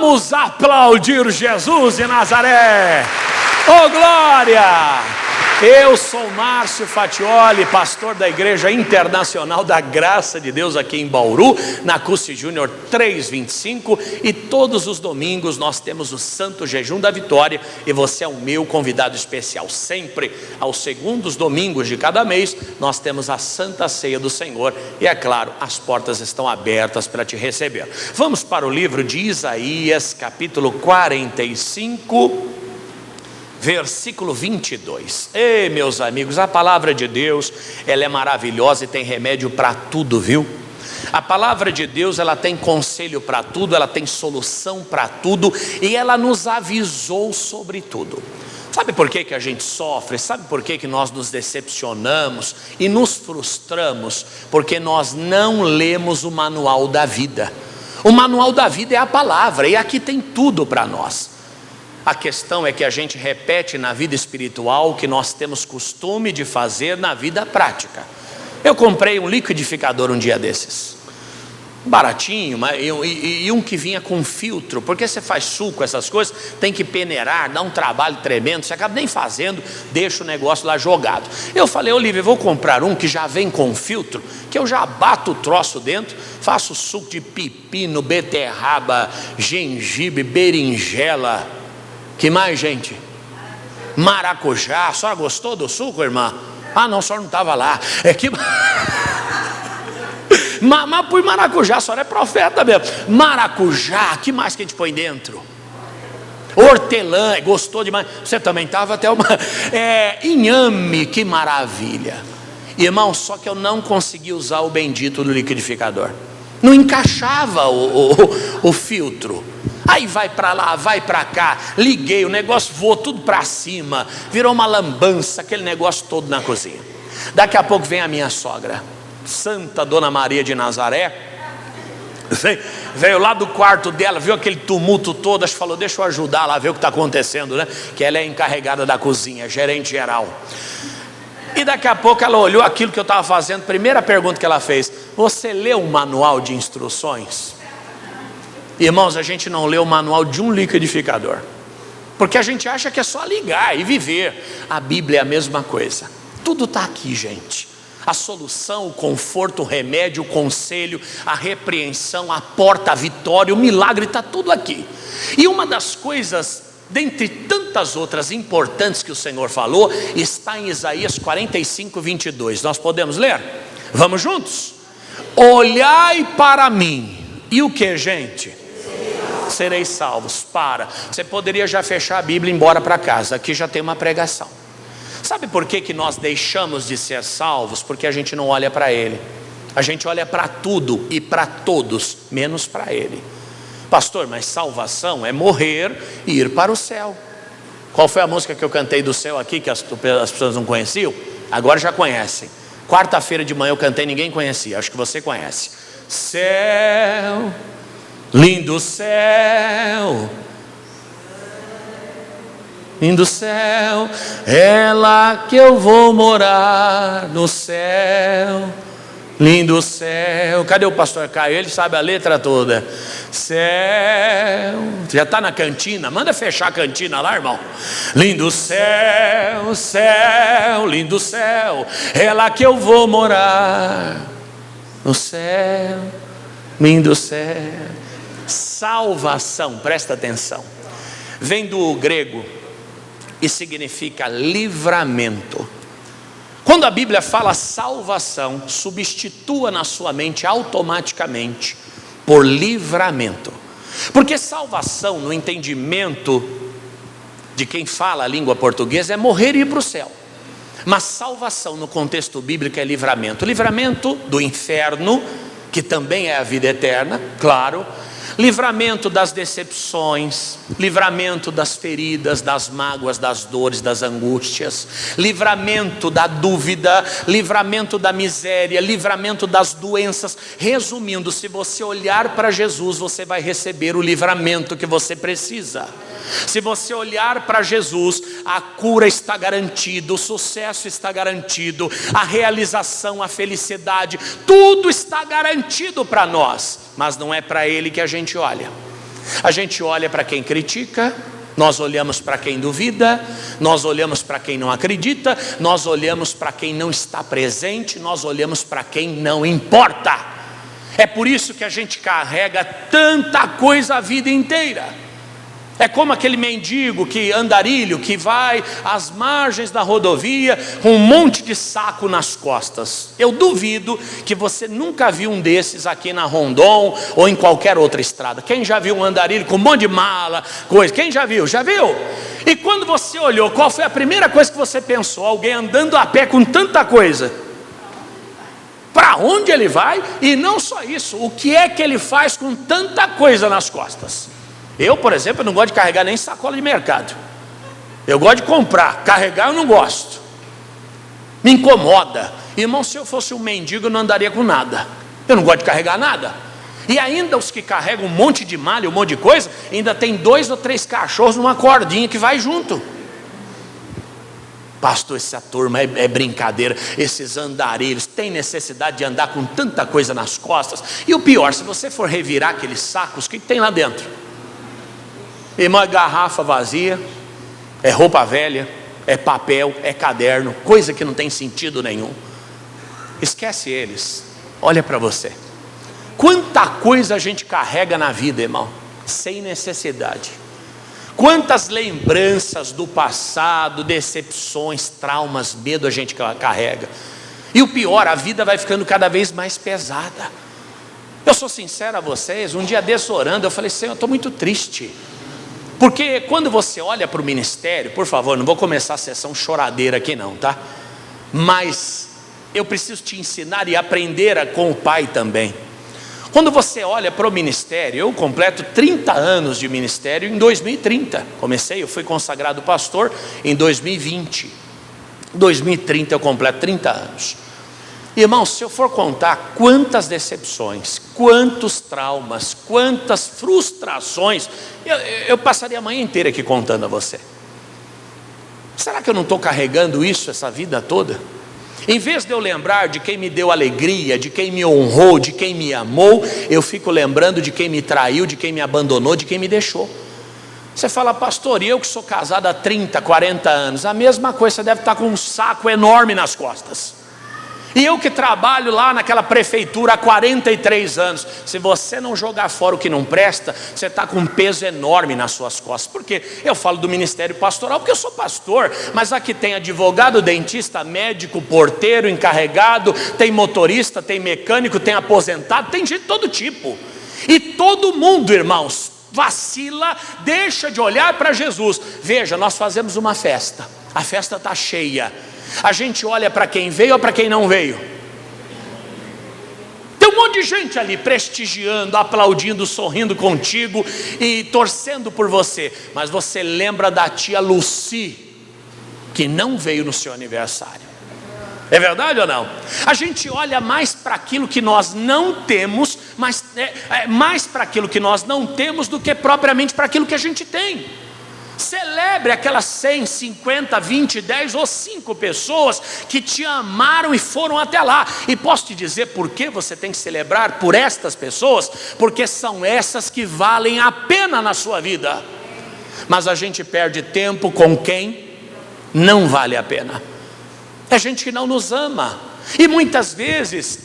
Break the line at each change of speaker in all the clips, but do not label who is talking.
Vamos aplaudir Jesus de Nazaré. Oh, glória! Eu sou Márcio Fatioli, pastor da Igreja Internacional da Graça de Deus aqui em Bauru, na Cussi Júnior 325, e todos os domingos nós temos o Santo Jejum da Vitória, e você é o meu convidado especial. Sempre aos segundos domingos de cada mês nós temos a Santa Ceia do Senhor, e é claro, as portas estão abertas para te receber. Vamos para o livro de Isaías, capítulo 45, versículo 22. Ei, meus amigos, a palavra de Deus, ela é maravilhosa e tem remédio para tudo, viu? A palavra de Deus, ela tem conselho para tudo, ela tem solução para tudo, e ela nos avisou sobre tudo. Sabe por que a gente sofre? Sabe por que nós nos decepcionamos e nos frustramos? Porque nós não lemos o manual da vida. O manual da vida é a palavra, e aqui tem tudo para nós. A questão é que a gente repete na vida espiritual o que nós temos costume de fazer na vida prática. Eu comprei um liquidificador um dia desses, baratinho, e um que vinha com filtro, porque você faz suco, essas coisas, tem que peneirar, dá um trabalho tremendo, você acaba nem fazendo, deixa o negócio lá jogado. Eu falei, Olívia, eu vou comprar um que já vem com filtro, que eu já bato o troço dentro, faço suco de pepino, beterraba, gengibre, berinjela. Que mais, gente? Maracujá. A senhora gostou do suco, irmã? Ah, não, a senhora não estava lá. É que... mas por maracujá, a senhora é profeta mesmo. Maracujá, que mais que a gente põe dentro? Hortelã, gostou demais. Você também estava até uma... inhame, que maravilha. Irmão, só que eu não consegui usar o bendito do liquidificador. Não encaixava o filtro. Aí vai para lá, vai para cá, liguei, o negócio voou tudo para cima, virou uma lambança, aquele negócio todo na cozinha. Daqui a pouco vem a minha sogra, Santa Dona Maria de Nazaré, veio lá do quarto dela, viu aquele tumulto todo, acho que falou, deixa eu ajudar lá, ver o que está acontecendo, né? Que ela é encarregada da cozinha, gerente geral. E daqui a pouco ela olhou aquilo que eu estava fazendo, primeira pergunta que ela fez, você leu o manual de instruções? Irmãos, a gente não lê o manual de um liquidificador, porque a gente acha que é só ligar e viver. A Bíblia é a mesma coisa, tudo está aqui, gente. A solução, o conforto, o remédio, o conselho, a repreensão, a porta, a vitória, o milagre, está tudo aqui. E uma das coisas, dentre tantas outras importantes que o Senhor falou, está em Isaías 45, 22. Nós podemos ler? Vamos juntos? Olhai para mim. E o que, gente? Sereis salvos. Você poderia já fechar a Bíblia e ir embora para casa, aqui já tem uma pregação. Sabe por que nós deixamos de ser salvos? Porque a gente não olha para Ele. A gente olha para tudo e para todos, menos para Ele. Pastor, mas salvação é morrer e ir para o céu. Qual foi a música que eu cantei do céu aqui, que as pessoas não conheciam? Agora já conhecem. Quarta-feira de manhã eu cantei, ninguém conhecia, acho que você conhece. Céu, lindo céu, lindo céu, é lá que eu vou morar, no céu, lindo céu. Cadê o pastor Caio? Ele sabe a letra toda. Céu, já está na cantina, manda fechar a cantina lá, irmão. Lindo céu, céu, lindo céu, é lá que eu vou morar, no céu, lindo céu. Salvação, presta atenção, vem do grego e significa livramento. Quando a Bíblia fala salvação, substitua na sua mente automaticamente por livramento. Porque salvação, no entendimento de quem fala a língua portuguesa, é morrer e ir para o céu. Mas salvação no contexto bíblico é livramento. Livramento do inferno, que também é a vida eterna, claro. Livramento das decepções, livramento das feridas, das mágoas, das dores, das angústias, livramento da dúvida, livramento da miséria, livramento das doenças. Resumindo, se você olhar para Jesus, você vai receber o livramento que você precisa. Se você olhar para Jesus, a cura está garantida, o sucesso está garantido, a realização, a felicidade, tudo está garantido para nós. Mas não é para Ele que a gente olha. A gente olha para quem critica, nós olhamos para quem duvida, nós olhamos para quem não acredita, nós olhamos para quem não está presente, nós olhamos para quem não importa. É por isso que a gente carrega tanta coisa a vida inteira. É como aquele mendigo andarilho que vai às margens da rodovia com um monte de saco nas costas. Eu duvido que você nunca viu um desses aqui na Rondon ou em qualquer outra estrada. Quem já viu um andarilho com um monte de mala, coisa? Quem já viu? Já viu? E quando você olhou, qual foi a primeira coisa que você pensou? Alguém andando a pé com tanta coisa. Para onde ele vai? E não só isso, o que é que ele faz com tanta coisa nas costas? Eu, por exemplo, não gosto de carregar nem sacola de mercado. Eu gosto de comprar, carregar eu não gosto. Me incomoda. Irmão, se eu fosse um mendigo eu não andaria com nada. Eu não gosto de carregar nada. E ainda os que carregam um monte de malha, um monte de coisa, ainda tem 2 ou 3 cachorros numa cordinha que vai junto. Pastor, essa turma é brincadeira. Esses andarilhos têm necessidade de andar com tanta coisa nas costas. E o pior, se você for revirar aqueles sacos, o que tem lá dentro? Irmão, é garrafa vazia, é roupa velha, é papel, é caderno, coisa que não tem sentido nenhum. Esquece eles, olha para você. Quanta coisa a gente carrega na vida, irmão, sem necessidade. Quantas lembranças do passado, decepções, traumas, medo a gente carrega. E o pior, a vida vai ficando cada vez mais pesada. Eu sou sincero a vocês, um dia desse orando, eu falei, Senhor, eu estou muito triste. Porque quando você olha para o ministério, por favor, não vou começar a sessão choradeira aqui não, tá? Mas eu preciso te ensinar e aprender com o Pai também. Quando você olha para o ministério, eu completo 30 anos de ministério em 2030. Eu fui consagrado pastor em 2020. Em 2030 eu completo 30 anos. Irmão, se eu for contar quantas decepções, quantos traumas, quantas frustrações, eu passaria a manhã inteira aqui contando a você. Será que eu não estou carregando isso essa vida toda? Em vez de eu lembrar de quem me deu alegria, de quem me honrou, de quem me amou, eu fico lembrando de quem me traiu, de quem me abandonou, de quem me deixou. Você fala, pastor, e eu que sou casado há 30, 40 anos, a mesma coisa, você deve estar com um saco enorme nas costas. E eu que trabalho lá naquela prefeitura há 43 anos, se você não jogar fora o que não presta, você está com um peso enorme nas suas costas. Por quê? Eu falo do ministério pastoral porque eu sou pastor, mas aqui tem advogado, dentista, médico, porteiro, encarregado, tem motorista, tem mecânico, tem aposentado, tem gente de todo tipo. E todo mundo, irmãos, vacila, deixa de olhar para Jesus. Veja, nós fazemos uma festa, a festa está cheia. A gente olha para quem veio ou para quem não veio? Tem um monte de gente ali prestigiando, aplaudindo, sorrindo contigo e torcendo por você. Mas você lembra da tia Lucy, que não veio no seu aniversário. É verdade ou não? A gente olha mais para aquilo que nós não temos, mas mais para aquilo que nós não temos do que propriamente para aquilo que a gente tem. Celebre aquelas 100, 50, 20, 10 ou 5 pessoas que te amaram e foram até lá. E posso te dizer por que você tem que celebrar por estas pessoas? Porque são essas que valem a pena na sua vida. Mas a gente perde tempo com quem não vale a pena. É gente que não nos ama. E muitas vezes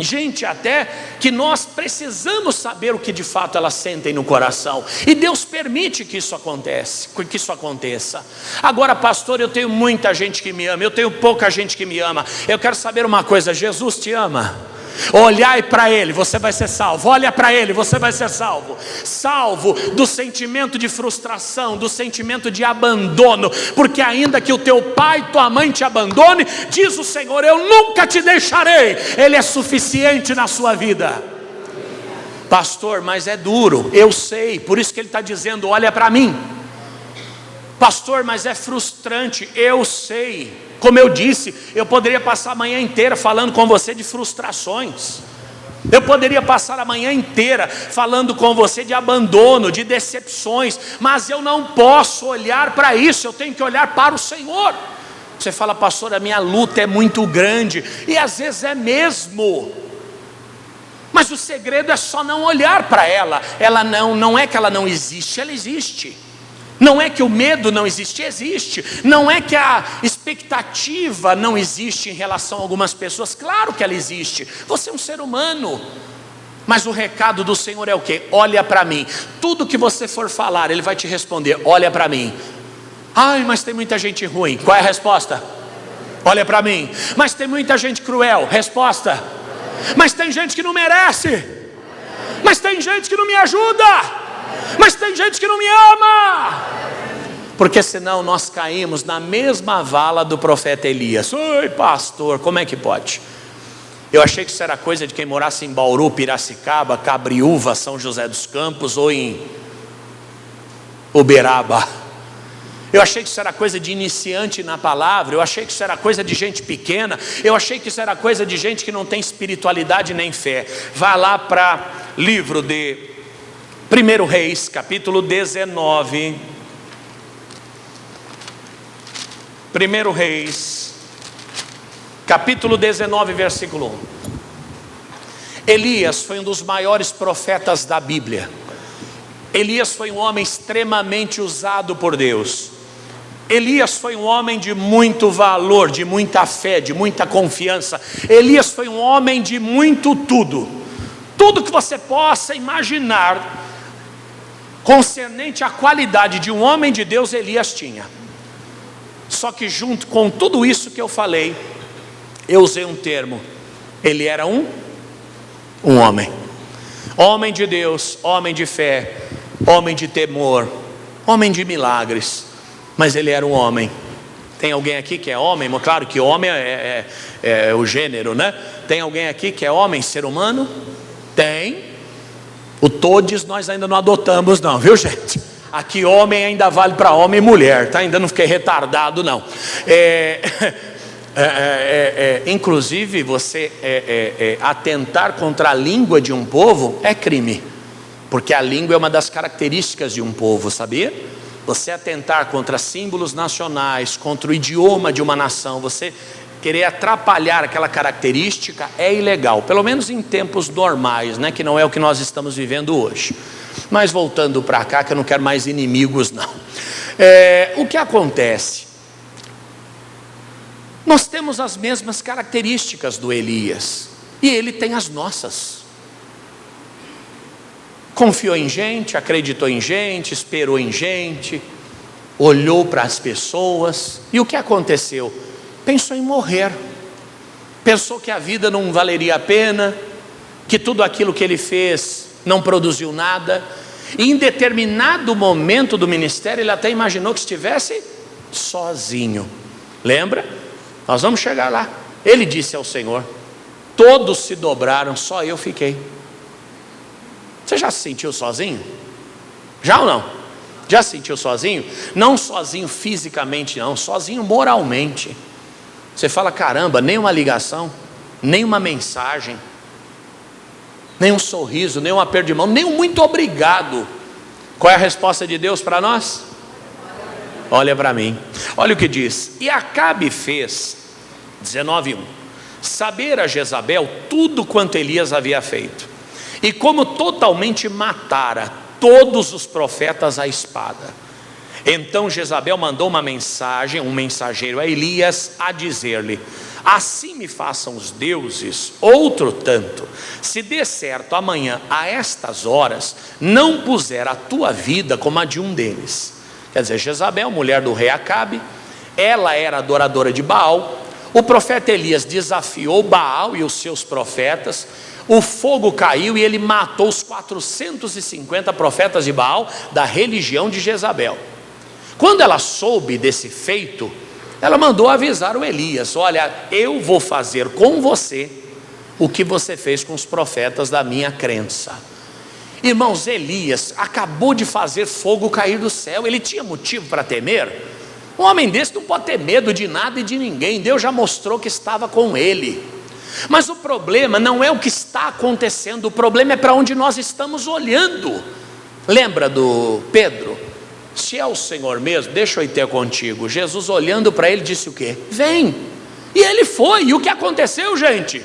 gente até que nós precisamos saber o que de fato elas sentem no coração, e Deus permite que isso aconteça. Agora, pastor, eu tenho muita gente que me ama, eu tenho pouca gente que me ama. Eu quero saber uma coisa: Jesus te ama. Olhai para Ele, você vai ser salvo. Olha para Ele, você vai ser salvo. Salvo do sentimento de frustração, do sentimento de abandono. Porque ainda que o teu pai e tua mãe te abandone, diz o Senhor, eu nunca te deixarei. Ele é suficiente na sua vida. Pastor, mas é duro, eu sei. Por isso que Ele está dizendo, olha para mim. Pastor, mas é frustrante, eu sei. Como eu disse, eu poderia passar a manhã inteira falando com você de frustrações. Eu poderia passar a manhã inteira falando com você de abandono, de decepções. Mas eu não posso olhar para isso, eu tenho que olhar para o Senhor. Você fala, pastor, a minha luta é muito grande. E às vezes é mesmo. Mas o segredo é só não olhar para ela. Ela não é que ela não existe, ela existe. Não é que o medo não existe, existe. Não é que a expectativa não existe em relação a algumas pessoas, claro que ela existe. Você é um ser humano. Mas o recado do Senhor é o quê? Olha para mim. Tudo que você for falar, Ele vai te responder, olha para mim. Ai, mas tem muita gente ruim. Qual é a resposta? Olha para mim. Mas tem muita gente cruel. Resposta? Mas tem gente que não merece. Mas tem gente que não me ajuda. Mas tem gente que não me ama. Porque senão nós caímos na mesma vala do profeta Elias. Oi, pastor, como é que pode? Eu achei que isso era coisa de quem morasse em Bauru, Piracicaba, Cabriúva, São José dos Campos ou em Uberaba. Eu achei que isso era coisa de iniciante na palavra. Eu achei que isso era coisa de gente pequena. Eu achei que isso era coisa de gente que não tem espiritualidade nem fé. Vá lá para livro de 1 Reis, capítulo 19. 1 Reis, capítulo 19, versículo 1. Elias foi um dos maiores profetas da Bíblia. Elias foi um homem extremamente usado por Deus. Elias foi um homem de muito valor, de muita fé, de muita confiança. Elias foi um homem de muito tudo. Tudo que você possa imaginar concernente à qualidade de um homem de Deus, Elias tinha. Só que junto com tudo isso que eu falei, eu usei um termo. Ele era um homem. Homem de Deus, homem de fé, homem de temor, homem de milagres. Mas ele era um homem. Tem alguém aqui que é homem? Claro que homem é o gênero, né? Tem alguém aqui que é homem, ser humano? Tem. O todes nós ainda não adotamos não, viu gente? Aqui homem ainda vale para homem e mulher, tá? Ainda não fiquei retardado não. Inclusive você atentar contra a língua de um povo é crime. Porque a língua é uma das características de um povo, sabia? Você atentar contra símbolos nacionais, contra o idioma de uma nação, você querer atrapalhar aquela característica é ilegal, pelo menos em tempos normais, né? Que não é o que nós estamos vivendo hoje. Mas voltando para cá, que eu não quero mais inimigos não. O que acontece? Nós temos as mesmas características do Elias, e ele tem as nossas. Confiou em gente, acreditou em gente, esperou em gente, olhou para as pessoas, e o que aconteceu? Pensou em morrer, pensou que a vida não valeria a pena, que tudo aquilo que ele fez não produziu nada, e em determinado momento do ministério, ele até imaginou que estivesse sozinho. Lembra? Nós vamos chegar lá. Ele disse ao Senhor: todos se dobraram, só eu fiquei. Você já se sentiu sozinho? Já ou não? Já se sentiu sozinho? Não sozinho fisicamente não, sozinho moralmente. Você fala, caramba, nem uma ligação, nem uma mensagem, nem um sorriso, nem um aperto de mão, nem um muito obrigado. Qual é a resposta de Deus para nós? Olha para mim. Olha o que diz: e Acabe fez, 19:1, saber a Jezabel tudo quanto Elias havia feito, e como totalmente matara todos os profetas à espada. Então Jezabel mandou uma mensagem, um mensageiro a Elias, a dizer-lhe: assim me façam os deuses outro tanto, se der certo amanhã a estas horas não puser a tua vida como a de um deles. Quer dizer, Jezabel, mulher do rei Acabe, ela era adoradora de Baal. O profeta Elias desafiou Baal e os seus profetas. O fogo caiu e ele matou os 450 profetas de Baal da religião de Jezabel. Quando ela soube desse feito, ela mandou avisar o Elias: olha, eu vou fazer com você o que você fez com os profetas da minha crença. Irmãos, Elias acabou de fazer fogo cair do céu. Ele tinha motivo para temer? Um homem desse não pode ter medo de nada e de ninguém. Deus já mostrou que estava com ele. Mas o problema não é o que está acontecendo, o problema é para onde nós estamos olhando. Lembra do Pedro? Se é o Senhor mesmo, deixa eu ir ter contigo. Jesus olhando para ele disse o quê? Vem. E ele foi. E o que aconteceu, gente?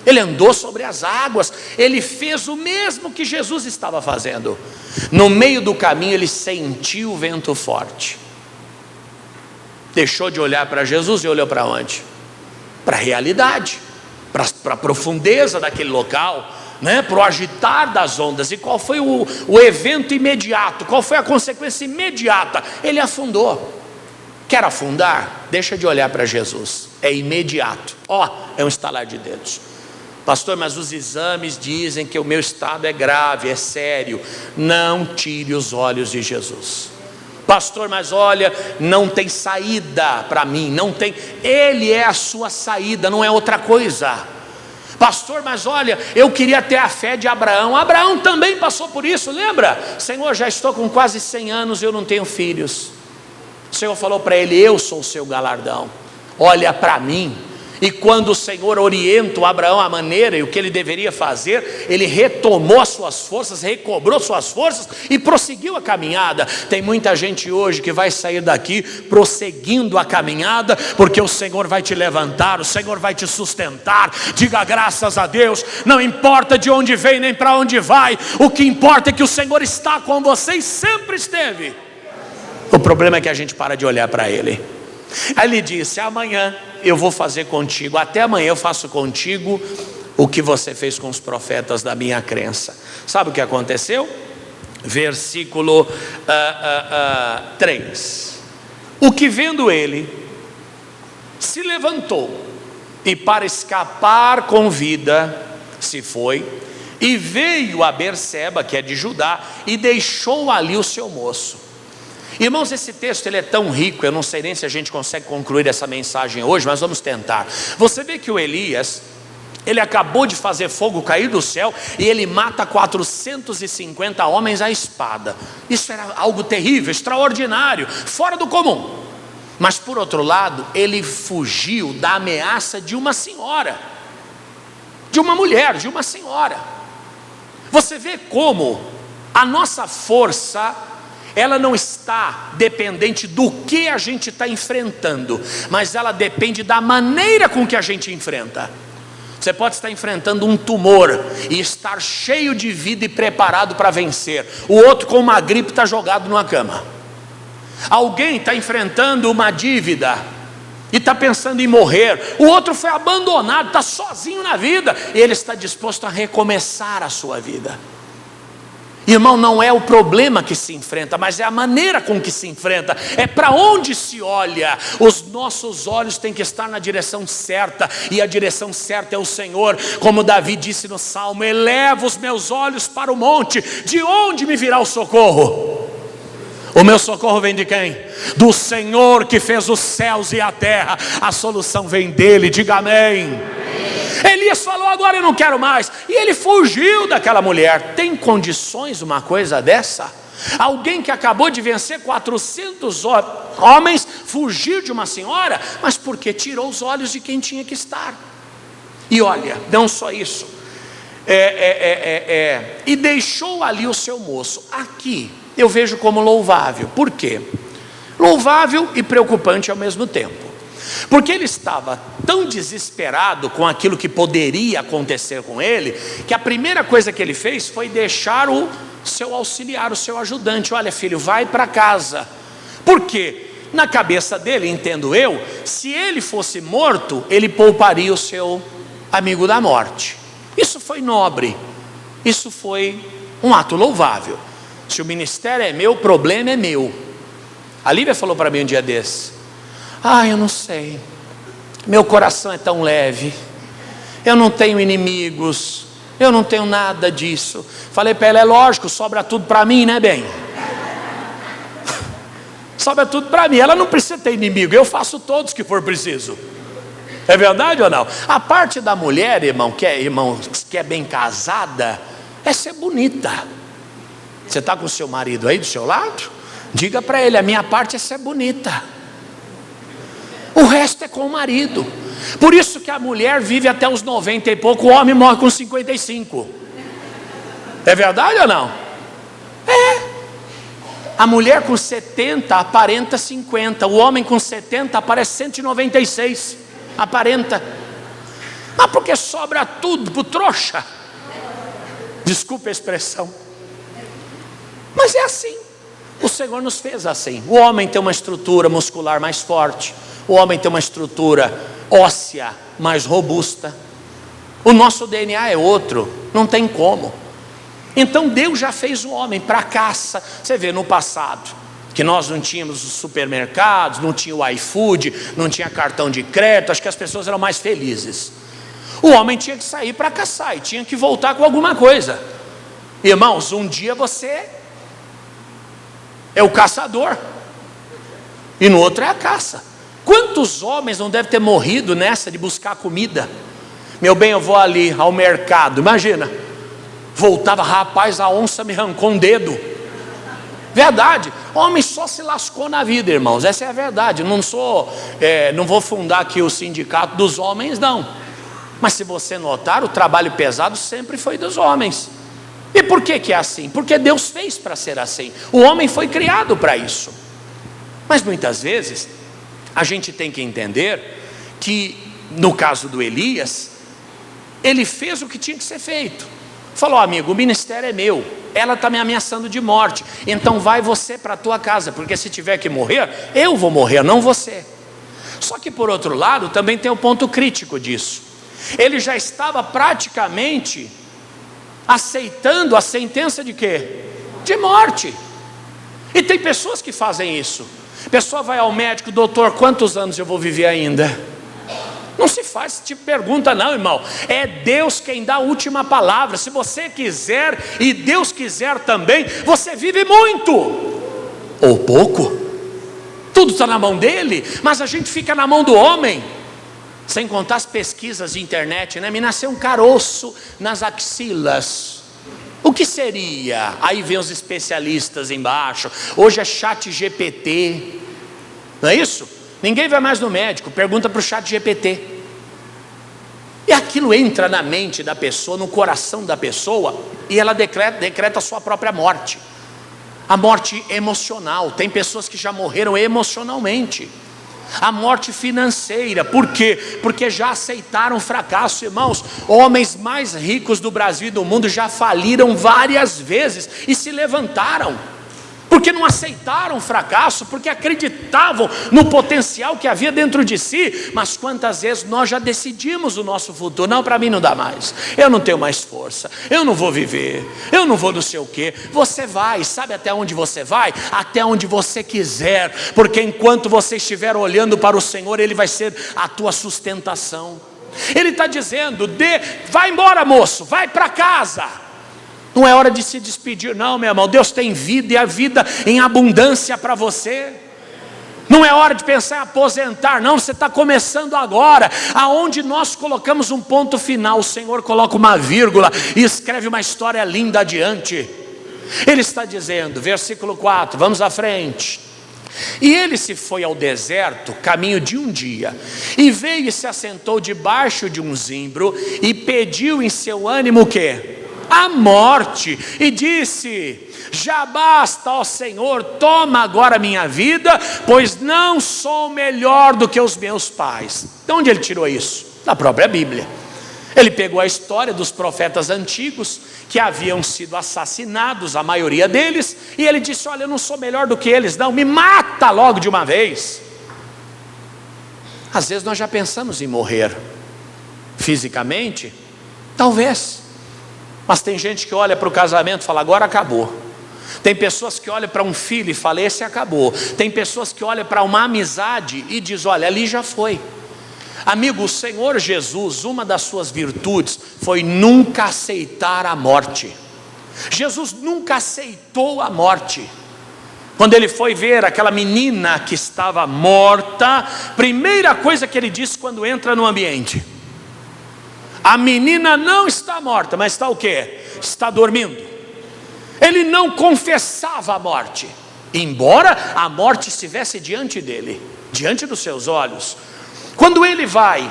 Ele andou sobre as águas, ele fez o mesmo que Jesus estava fazendo. No meio do caminho ele sentiu o vento forte, deixou de olhar para Jesus e olhou para onde? Para a realidade, para a profundeza daquele local, né? Para o agitar das ondas. E qual foi o evento imediato? Qual foi a consequência imediata? Ele afundou. Quer afundar? Deixa de olhar para Jesus, é imediato. É um estalar de dedos. Pastor, mas os exames dizem que o meu estado é grave, é sério. Não tire os olhos de Jesus. Pastor, mas olha, não tem saída para mim, não tem. Ele é a sua saída, não é outra coisa. Pastor, mas olha, eu queria ter a fé de Abraão. Abraão também passou por isso, lembra? Senhor, já estou com quase 100 anos e eu não tenho filhos. O Senhor falou para ele: eu sou o seu galardão, olha para mim. E quando o Senhor orienta o Abraão a maneira e o que ele deveria fazer, ele retomou as suas forças, recobrou suas forças e prosseguiu a caminhada. Tem muita gente hoje que vai sair daqui prosseguindo a caminhada, porque o Senhor vai te levantar, o Senhor vai te sustentar. Diga graças a Deus. Não importa de onde vem nem para onde vai, o que importa é que o Senhor está com você e sempre esteve. O problema é que a gente para de olhar para Ele. Aí ele disse: amanhã eu vou fazer contigo, até amanhã eu faço contigo o que você fez com os profetas da minha crença. Sabe o que aconteceu? Versículo 3. O que vendo ele, se levantou e para escapar com vida se foi, e veio a Berseba, que é de Judá, e deixou ali o seu moço. Irmãos, esse texto ele é tão rico, eu não sei nem se a gente consegue concluir essa mensagem hoje, mas vamos tentar. Você vê que o Elias, ele acabou de fazer fogo cair do céu e ele mata 450 homens à espada. Isso era algo terrível, extraordinário, fora do comum. Mas por outro lado, ele fugiu da ameaça de uma senhora, de uma mulher, de uma senhora. Você vê como a nossa força, ela não está dependente do que a gente está enfrentando, mas ela depende da maneira com que a gente enfrenta. Você pode estar enfrentando um tumor e estar cheio de vida e preparado para vencer. O outro com uma gripe está jogado numa cama. Alguém está enfrentando uma dívida e está pensando em morrer. O outro foi abandonado, está sozinho na vida e ele está disposto a recomeçar a sua vida. Irmão, não é o problema que se enfrenta, mas é a maneira com que se enfrenta, é para onde se olha. Os nossos olhos têm que estar na direção certa, e a direção certa é o Senhor. Como Davi disse no Salmo: eleva os meus olhos para o monte, de onde me virá o socorro? O meu socorro vem de quem? Do Senhor que fez os céus e a terra. A solução vem dele, diga amém. Elias falou: agora eu não quero mais. E ele fugiu daquela mulher. Tem condições uma coisa dessa? Alguém que acabou de vencer 400 homens, fugir de uma senhora? Mas porque tirou os olhos de quem tinha que estar. E olha, não só isso, e deixou ali o seu moço. Aqui eu vejo como louvável. Por quê? Louvável e preocupante ao mesmo tempo. Porque ele estava tão desesperado com aquilo que poderia acontecer com ele, que a primeira coisa que ele fez foi deixar o seu auxiliar, o seu ajudante: olha, filho, vai para casa. Por quê? Na cabeça dele, entendo eu, se ele fosse morto, ele pouparia o seu amigo da morte. Isso foi nobre, isso foi um ato louvável. Se o ministério é meu, o problema é meu. A Lívia falou para mim um dia desse: eu não sei, meu coração é tão leve, eu não tenho inimigos, eu não tenho nada disso. Falei para ela: é lógico, sobra tudo para mim, né, bem? Sobra tudo para mim, ela não precisa ter inimigo, eu faço todos que for preciso. É verdade ou não? A parte da mulher, irmão, que é bem casada, é ser bonita. Você está com o seu marido aí do seu lado? Diga para ele: a minha parte é ser bonita. O resto é com o marido. Por isso que a mulher vive até os 90 e pouco, o homem morre com 55. É verdade ou não? É. A mulher com 70 aparenta 50, o homem com 70 aparece 196. Aparenta. Mas porque sobra tudo pro trouxa. Desculpe a expressão. Mas é assim. O Senhor nos fez assim. O homem tem uma estrutura muscular mais forte. O homem tem uma estrutura óssea mais robusta. O nosso DNA é outro. Não tem como. Então Deus já fez o homem para caça. Você vê no passado que nós não tínhamos os supermercados, não tinha o iFood, não tinha cartão de crédito. Acho que as pessoas eram mais felizes. O homem tinha que sair para caçar e tinha que voltar com alguma coisa. Irmãos, um dia você é o caçador e no outro é a caça. Quantos homens não devem ter morrido nessa de buscar comida? Meu bem, eu vou ali ao mercado, imagina, voltava, rapaz, a onça me arrancou um dedo. Verdade, homem só se lascou na vida, irmãos, essa é a verdade. Não vou fundar aqui o sindicato dos homens, não. Mas se você notar, o trabalho pesado sempre foi dos homens. E por que é assim? Porque Deus fez para ser assim. O homem foi criado para isso. Mas muitas vezes a gente tem que entender que no caso do Elias, ele fez o que tinha que ser feito. Falou: amigo, o ministério é meu, ela está me ameaçando de morte, então vai você para a tua casa, porque se tiver que morrer, eu vou morrer, não você. Só que por outro lado também tem o ponto crítico disso. Ele já estava praticamente aceitando a sentença de quê? De morte. E tem pessoas que fazem isso. A pessoa vai ao médico: doutor, quantos anos eu vou viver ainda? Não se faz esse tipo de pergunta não, irmão. É Deus quem dá a última palavra. Se você quiser e Deus quiser também, você vive muito ou pouco. Tudo está na mão dele, mas a gente fica na mão do homem. Sem contar as pesquisas de internet, né? Me nasceu um caroço nas axilas. O que seria? Aí vem os especialistas embaixo. Hoje é ChatGPT. Não é isso? Ninguém vai mais no médico, pergunta para o ChatGPT. E aquilo entra na mente da pessoa, no coração da pessoa, e ela decreta a sua própria morte. A morte emocional. Tem pessoas que já morreram emocionalmente. A morte financeira. Por quê? Porque já aceitaram fracasso, irmãos. Homens mais ricos do Brasil e do mundo já faliram várias vezes e se levantaram, porque não aceitaram o fracasso, porque acreditavam no potencial que havia dentro de si. Mas quantas vezes nós já decidimos o nosso futuro: não, para mim não dá mais, eu não tenho mais força, eu não vou viver, eu não vou não sei o quê. Você vai, sabe até onde você vai? Até onde você quiser, porque enquanto você estiver olhando para o Senhor, Ele vai ser a tua sustentação. Ele está dizendo: vai embora, moço, vai para casa. Não é hora de se despedir não, meu irmão. Deus tem vida, e a vida em abundância para você. Não é hora de pensar em aposentar não, você está começando agora. Aonde nós colocamos um ponto final, o Senhor coloca uma vírgula e escreve uma história linda adiante. Ele está dizendo, versículo 4, vamos à frente: e ele se foi ao deserto, caminho de um dia, e veio e se assentou debaixo de um zimbro, e pediu em seu ânimo o quê? A morte, e disse: já basta, ó Senhor, toma agora a minha vida, pois não sou melhor do que os meus pais. De onde ele tirou isso? Da própria Bíblia. Ele pegou a história dos profetas antigos, que haviam sido assassinados, a maioria deles, e ele disse: olha, eu não sou melhor do que eles não, me mata logo de uma vez. Às vezes nós já pensamos em morrer fisicamente, talvez. Mas tem gente que olha para o casamento e fala: agora acabou. Tem pessoas que olham para um filho e falam: esse acabou. Tem pessoas que olham para uma amizade e dizem: olha, ali já foi. Amigo, o Senhor Jesus, uma das suas virtudes foi nunca aceitar a morte. Jesus nunca aceitou a morte. Quando ele foi ver aquela menina que estava morta, primeira coisa que ele disse quando entra no ambiente: a menina não está morta, mas está o quê? Está dormindo. Ele não confessava a morte, embora a morte estivesse diante dele, diante dos seus olhos. Quando ele vai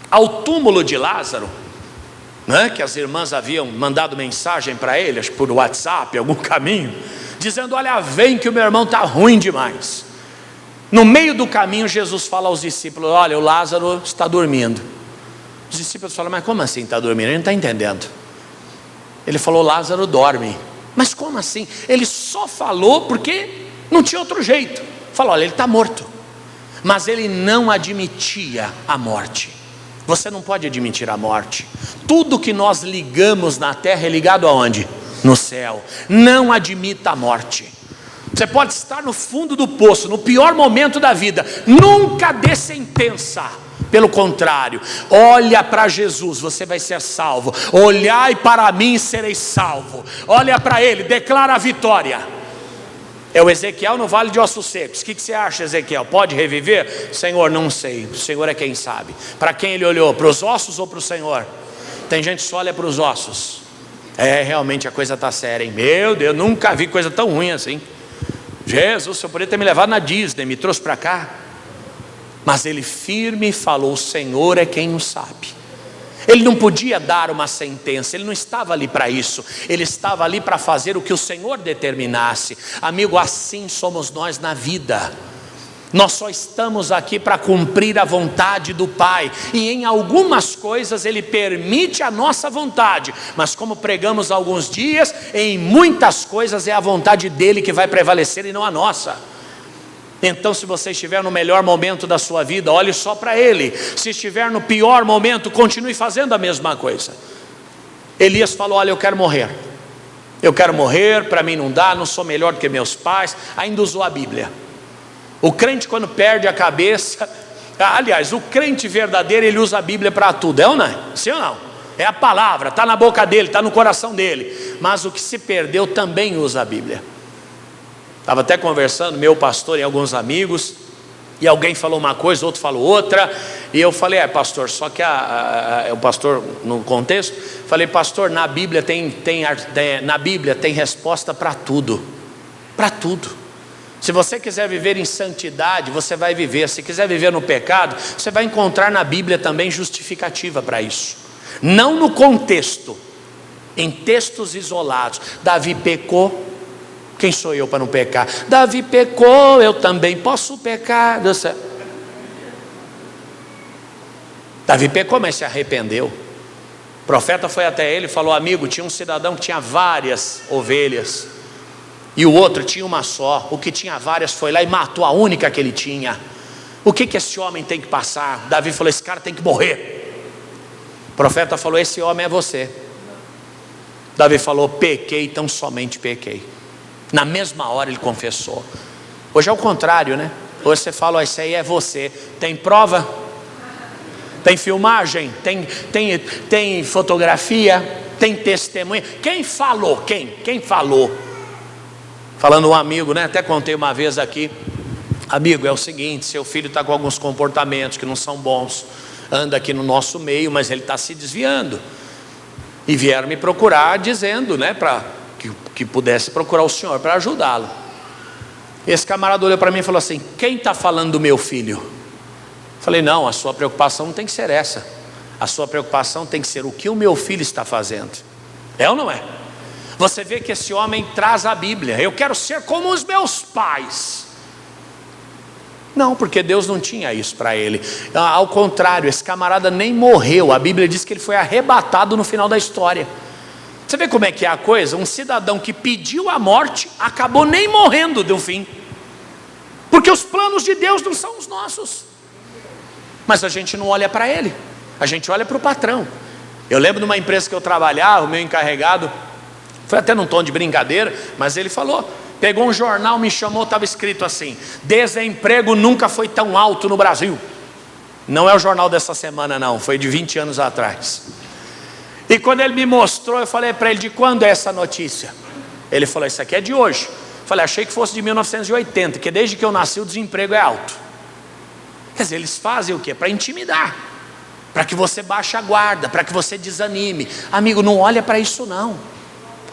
ao túmulo de Lázaro, né, que as irmãs haviam mandado mensagem para ele, acho que por WhatsApp, algum caminho, dizendo: olha, vem que o meu irmão está ruim demais. No meio do caminho, Jesus fala aos discípulos: olha, o Lázaro está dormindo. Os discípulos falaram: mas como assim está dormindo? Ele não está entendendo. Ele falou: Lázaro dorme. Mas como assim? Ele só falou porque não tinha outro jeito. Falou: olha, ele está morto. Mas ele não admitia a morte. Você não pode admitir a morte. Tudo que nós ligamos na terra é ligado aonde? No céu. Não admita a morte. Você pode estar no fundo do poço, no pior momento da vida, nunca dê sentença. Pelo contrário, olha para Jesus, você vai ser salvo. Olhai para mim, sereis salvo. Olha para ele, declara a vitória. É o Ezequiel no vale de ossos secos. O que você acha, Ezequiel? Pode reviver? Senhor, não sei. O Senhor é quem sabe. Para quem ele olhou? Para os ossos ou para o Senhor? Tem gente que só olha para os ossos. Realmente a coisa está séria, hein? Meu Deus, nunca vi coisa tão ruim assim. Jesus, o Senhor poderia ter me levado na Disney, me trouxe para cá. Mas ele firme falou: o Senhor é quem o sabe. Ele não podia dar uma sentença, ele não estava ali para isso. Ele estava ali para fazer o que o Senhor determinasse. Amigo, assim somos nós na vida. Nós só estamos aqui para cumprir a vontade do Pai. E em algumas coisas Ele permite a nossa vontade. Mas como pregamos há alguns dias, em muitas coisas é a vontade dEle que vai prevalecer e não a nossa. Então, se você estiver no melhor momento da sua vida, olhe só para Ele. Se estiver no pior momento, continue fazendo a mesma coisa. Elias falou: olha, eu quero morrer. Eu quero morrer, para mim não dá, não sou melhor do que meus pais. Ainda usou a Bíblia. O crente, quando perde a cabeça, aliás, o crente verdadeiro, ele usa a Bíblia para tudo, é ou não é? Sim ou não? É a palavra, está na boca dele, está no coração dele. Mas o que se perdeu também usa a Bíblia. Estava até conversando, meu pastor e alguns amigos, e alguém falou uma coisa, outro falou outra, e eu falei: pastor, só que o pastor, no contexto, falei: pastor, na Bíblia na Bíblia tem resposta para tudo. Para tudo. Se você quiser viver em santidade, você vai viver. Se quiser viver no pecado, você vai encontrar na Bíblia também justificativa para isso. Não no contexto, em textos isolados. Davi pecou. Quem sou eu para não pecar? Davi pecou, eu também posso pecar. Davi pecou, mas se arrependeu. O profeta foi até ele e falou: amigo, tinha um cidadão que tinha várias ovelhas, e o outro tinha uma só. O que tinha várias foi lá e matou a única que ele tinha. O que esse homem tem que passar? Davi falou: esse cara tem que morrer. O profeta falou: esse homem é você. Davi falou: pequei, tão somente pequei. Na mesma hora ele confessou. Hoje é o contrário, né? Hoje você fala: isso aí é você. Tem prova? Tem filmagem? Tem fotografia? Tem testemunha? Quem falou? Quem falou? Falando um amigo, né? Até contei uma vez aqui: amigo, é o seguinte, seu filho está com alguns comportamentos que não são bons, anda aqui no nosso meio, mas ele está se desviando. E vieram me procurar dizendo, né, para que pudesse procurar o senhor para ajudá-lo. Esse camarada olhou para mim e falou assim: quem está falando do meu filho? Falei: não, a sua preocupação não tem que ser essa. A sua preocupação tem que ser o que o meu filho está fazendo. É ou não é? Você vê que esse homem traz a Bíblia: eu quero ser como os meus pais. Não, porque Deus não tinha isso para ele. Ao contrário, esse camarada nem morreu. A Bíblia diz que ele foi arrebatado no final da história. Você vê como é que é a coisa? Um cidadão que pediu a morte acabou nem morrendo no fim, porque os planos de Deus não são os nossos. Mas a gente não olha para ele, a gente olha para o patrão. Eu lembro de uma empresa que eu trabalhava, o meu encarregado, foi até num tom de brincadeira, mas ele falou, pegou um jornal, me chamou, estava escrito assim: desemprego nunca foi tão alto no Brasil. Não é o jornal dessa semana não, foi de 20 anos atrás. E quando ele me mostrou, eu falei para ele: de quando é essa notícia? Ele falou: isso aqui é de hoje. Eu falei: achei que fosse de 1980, que desde que eu nasci o desemprego é alto. Quer dizer, eles fazem o quê? Para intimidar, para que você baixe a guarda, para que você desanime. Amigo, não olha para isso não.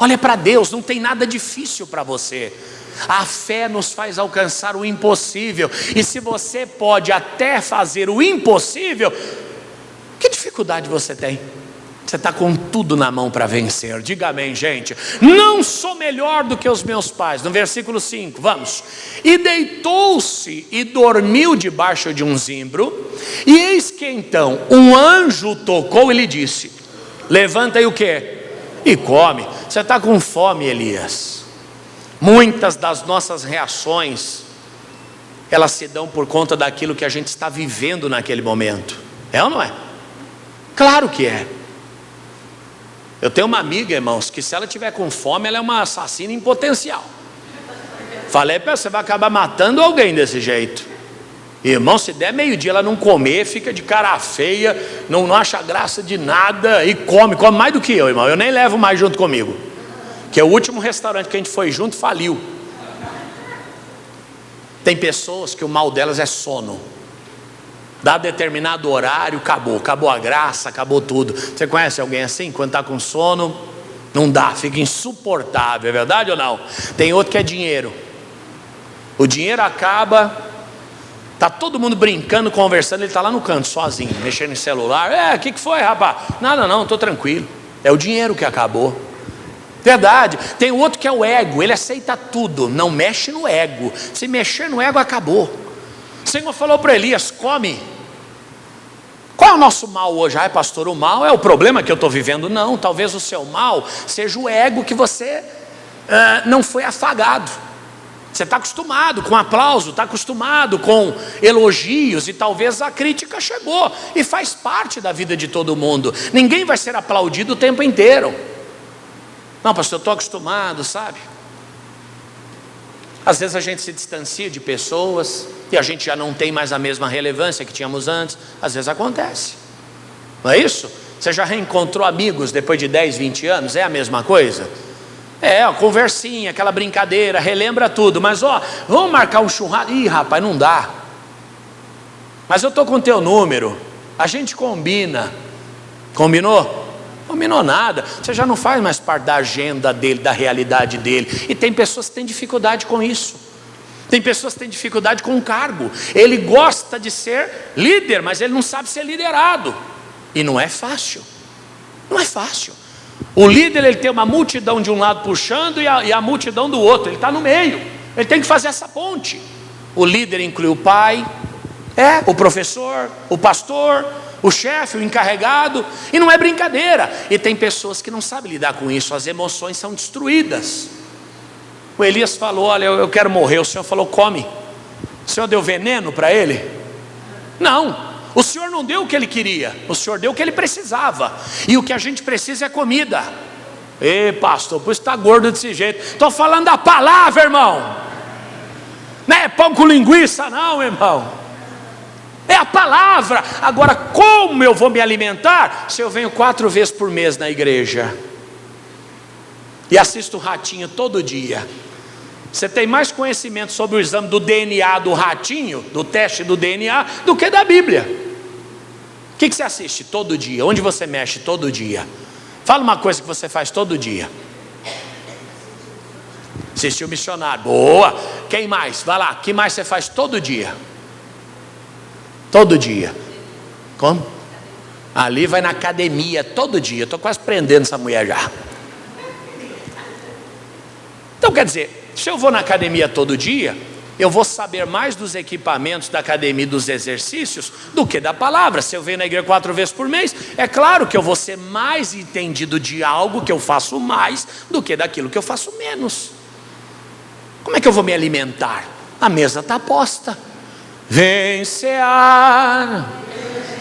Olha para Deus, não tem nada difícil para você. A fé nos faz alcançar o impossível. E se você pode até fazer o impossível, que dificuldade você tem? Você está com tudo na mão para vencer. Diga amém, gente. Não sou melhor do que os meus pais. No versículo 5, vamos. E deitou-se e dormiu debaixo de um zimbro. E eis que então um anjo tocou e lhe disse: levanta e o quê? E come. Você está com fome, Elias. Muitas das nossas reações, elas se dão por conta daquilo que a gente está vivendo naquele momento. É ou não é? Claro que é. Eu tenho uma amiga, irmãos, que se ela tiver com fome, ela é uma assassina em potencial. Falei para ela, você vai acabar matando alguém desse jeito. Irmão, se der meio-dia ela não comer, fica de cara feia, não acha graça de nada e come mais do que eu, irmão. Eu nem levo mais junto comigo, que é o último restaurante que a gente foi junto faliu. Tem pessoas que o mal delas é sono. Dá determinado horário, acabou a graça, acabou tudo. Você conhece alguém assim? Quando está com sono, não dá, fica insuportável, é verdade ou não? Tem outro que é dinheiro. O dinheiro acaba, está todo mundo brincando, conversando, ele está lá no canto, sozinho, mexendo em celular. O que foi, rapaz? Nada não, estou tranquilo. É o dinheiro que acabou. Verdade. Tem outro que é o ego, ele aceita tudo, não mexe no ego. Se mexer no ego, acabou. O Senhor falou para Elias: come. Qual é o nosso mal hoje? Ai, pastor, o mal é o problema que eu estou vivendo. Não, talvez o seu mal seja o ego que você não foi afagado. Você está acostumado com aplauso, está acostumado com elogios, e talvez a crítica chegou, e faz parte da vida de todo mundo. Ninguém vai ser aplaudido o tempo inteiro. Não, pastor, eu estou acostumado, sabe? Às vezes a gente se distancia de pessoas e a gente já não tem mais a mesma relevância que tínhamos antes. Às vezes acontece, não é isso? Você já reencontrou amigos depois de 10, 20 anos? É a mesma coisa? A conversinha, aquela brincadeira, relembra tudo. Mas vamos marcar um churrasco? Ih, rapaz, não dá. Mas eu estou com o teu número, a gente combina. Combinou? Combinou nada. Você já não faz mais parte da agenda dele, da realidade dele. E tem pessoas que têm dificuldade com isso. Tem pessoas que têm dificuldade com o cargo. Ele gosta de ser líder, mas ele não sabe ser liderado. E não é fácil. Não é fácil. O líder, ele tem uma multidão de um lado puxando e a multidão do outro. Ele está no meio. Ele tem que fazer essa ponte. O líder inclui o pai, o professor, o pastor, o chefe, o encarregado. E não é brincadeira. E tem pessoas que não sabem lidar com isso. As emoções são destruídas. O Elias falou: olha, eu quero morrer. O Senhor falou: come. O Senhor deu veneno para ele? Não. O Senhor não deu o que ele queria, o Senhor deu o que ele precisava. E o que a gente precisa é comida. Ei, pastor, por isso está gordo desse jeito. Estou falando da palavra, irmão. Não é pão com linguiça não, irmão. É a palavra. Agora, como eu vou me alimentar se eu venho 4 vezes por mês na igreja e assisto o ratinho todo dia? Você tem mais conhecimento sobre o exame do DNA do ratinho, do teste do DNA, do que da Bíblia. O que você assiste todo dia? Onde você mexe todo dia? Fala uma coisa que você faz todo dia. Assistir o missionário. Boa. Quem mais? Vai lá. O que mais você faz todo dia? Todo dia. Como? Ali vai na academia todo dia. Estou quase prendendo essa mulher já. Então quer dizer, se eu vou na academia todo dia, eu vou saber mais dos equipamentos da academia e dos exercícios do que da palavra. Se eu venho na igreja 4 vezes por mês, é claro que eu vou ser mais entendido de algo que eu faço mais do que daquilo que eu faço menos. Como é que eu vou me alimentar? A mesa está posta. Vem cear,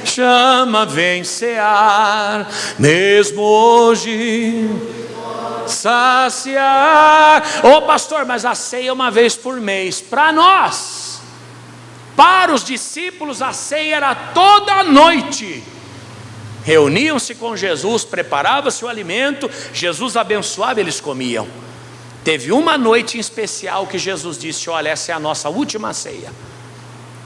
chama, vem cear, mesmo hoje saciar. Pastor, mas a ceia é uma vez por mês. Para nós, para os discípulos, a ceia era toda noite. Reuniam-se com Jesus, preparava-se o alimento, Jesus abençoava, eles comiam. Teve uma noite em especial que Jesus disse: olha, essa é a nossa última ceia.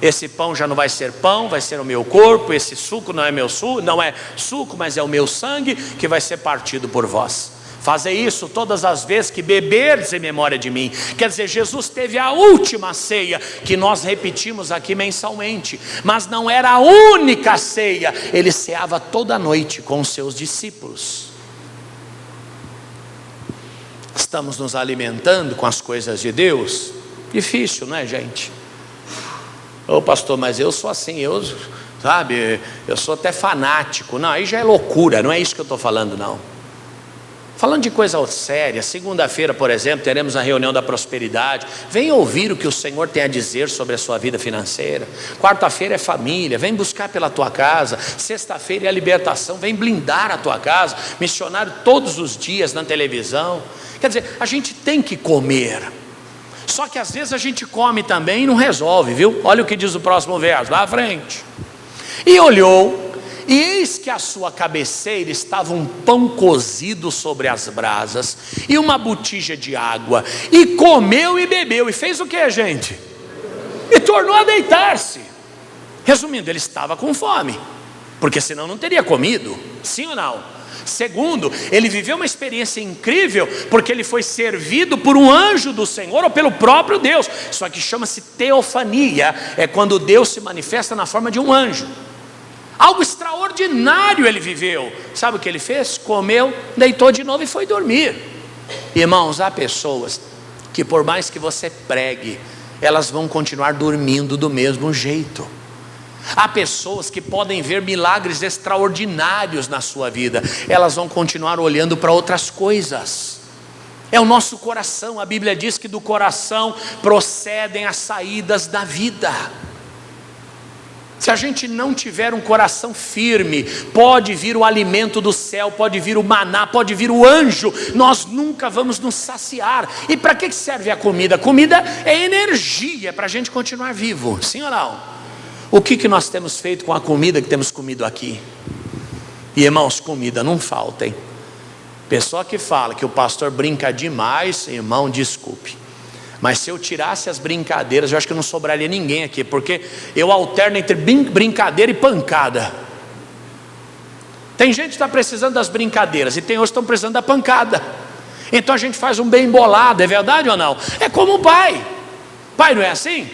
Esse pão já não vai ser pão, vai ser o meu corpo. Esse suco não é meu suco, não é suco, mas é o meu sangue que vai ser partido por vós. Fazei isso todas as vezes que beberdes em memória de mim. Quer dizer, Jesus teve a última ceia, que nós repetimos aqui mensalmente, mas não era a única ceia. Ele ceava toda noite com os seus discípulos. Estamos nos alimentando com as coisas de Deus? Difícil, não é, gente? Ô pastor, mas eu sou assim, eu sou até fanático. Não, aí já é loucura, não é isso que eu estou falando, não. Falando de coisa séria, segunda-feira, por exemplo, teremos a reunião da prosperidade. Vem ouvir o que o Senhor tem a dizer sobre a sua vida financeira. Quarta-feira é família, vem buscar pela tua casa. Sexta-feira é a libertação, vem blindar a tua casa. Missionário todos os dias na televisão. Quer dizer, a gente tem que comer. Só que às vezes a gente come também e não resolve, viu? Olha o que diz o próximo verso, lá à frente. E olhou, e eis que à sua cabeceira estava um pão cozido sobre as brasas e uma botija de água, e comeu e bebeu, e fez o que, gente? E tornou a deitar-se. Resumindo, ele estava com fome, porque senão não teria comido, sim ou não? Segundo, ele viveu uma experiência incrível, porque ele foi servido por um anjo do Senhor, ou pelo próprio Deus. Isso aqui chama-se teofania, é quando Deus se manifesta na forma de um anjo. Algo extraordinário ele viveu. Sabe o que ele fez? Comeu, deitou de novo e foi dormir. Irmãos, há pessoas que por mais que você pregue, elas vão continuar dormindo do mesmo jeito. Há pessoas que podem ver milagres extraordinários na sua vida, elas vão continuar olhando para outras coisas. É o nosso coração. A Bíblia diz que do coração procedem as saídas da vida. Se a gente não tiver um coração firme, pode vir o alimento do céu, pode vir o maná, pode vir o anjo, nós nunca vamos nos saciar. E para que serve a comida? A comida é energia, é para a gente continuar vivo, sim ou não? O que nós temos feito com a comida que temos comido aqui? E irmãos, comida não falta, hein? Pessoa que fala que o pastor brinca demais, irmão, desculpe, mas se eu tirasse as brincadeiras, eu acho que não sobraria ninguém aqui, porque eu alterno entre brincadeira e pancada. Tem gente que está precisando das brincadeiras, e tem outros que estão precisando da pancada. Então a gente faz um bem bolado, é verdade ou não? É como o pai. Pai não é assim?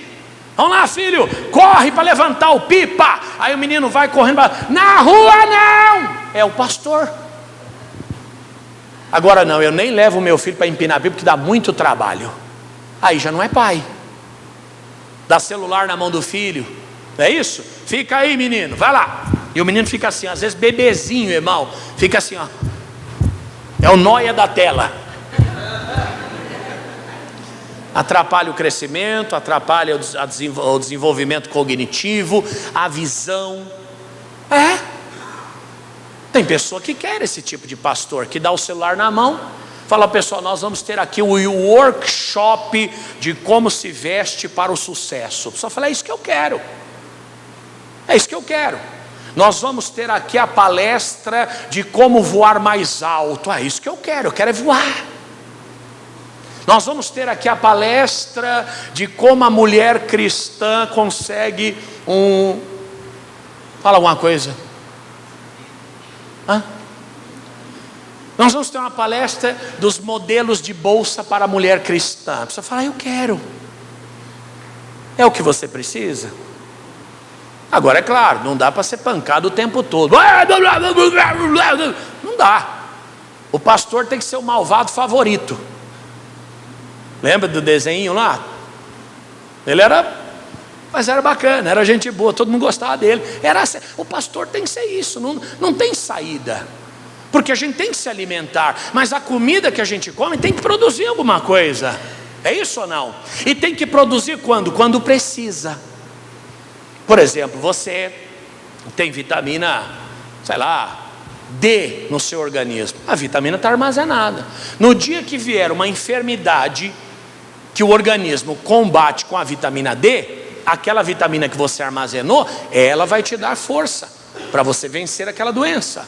Vamos lá, filho, corre para levantar o pipa. Aí o menino vai correndo, na rua não. É o pastor. Agora não, eu nem levo o meu filho para empinar pipa, porque dá muito trabalho. Aí já não é pai. Dá celular na mão do filho, não é isso? Fica aí, menino, vai lá. E o menino fica assim, às vezes bebezinho, irmão, fica assim, ó. É o nóia da tela. Atrapalha o crescimento, atrapalha o desenvolvimento cognitivo, a visão. Tem pessoa que quer esse tipo de pastor, que dá o celular na mão, fala, pessoal, nós vamos ter aqui o workshop de como se veste para o sucesso. Só fala, é isso que eu quero. É isso que eu quero. Nós vamos ter aqui a palestra de como voar mais alto. É isso que eu quero é voar. Nós vamos ter aqui a palestra de como a mulher cristã consegue Fala alguma coisa. Nós vamos ter uma palestra dos modelos de bolsa para a mulher cristã. A pessoa fala, eu quero. É o que você precisa? Agora é claro, não dá para ser pancado o tempo todo. Não dá. O pastor tem que ser o malvado favorito. Lembra do desenho lá? Ele mas era bacana, era gente boa, todo mundo gostava dele. O pastor tem que ser isso, não tem saída. Porque a gente tem que se alimentar, mas a comida que a gente come tem que produzir alguma coisa. É isso ou não? E tem que produzir quando? Quando precisa. Por exemplo, você tem vitamina, sei lá, D no seu organismo. A vitamina está armazenada. No dia que vier uma enfermidade que o organismo combate com a vitamina D, aquela vitamina que você armazenou, ela vai te dar força para você vencer aquela doença.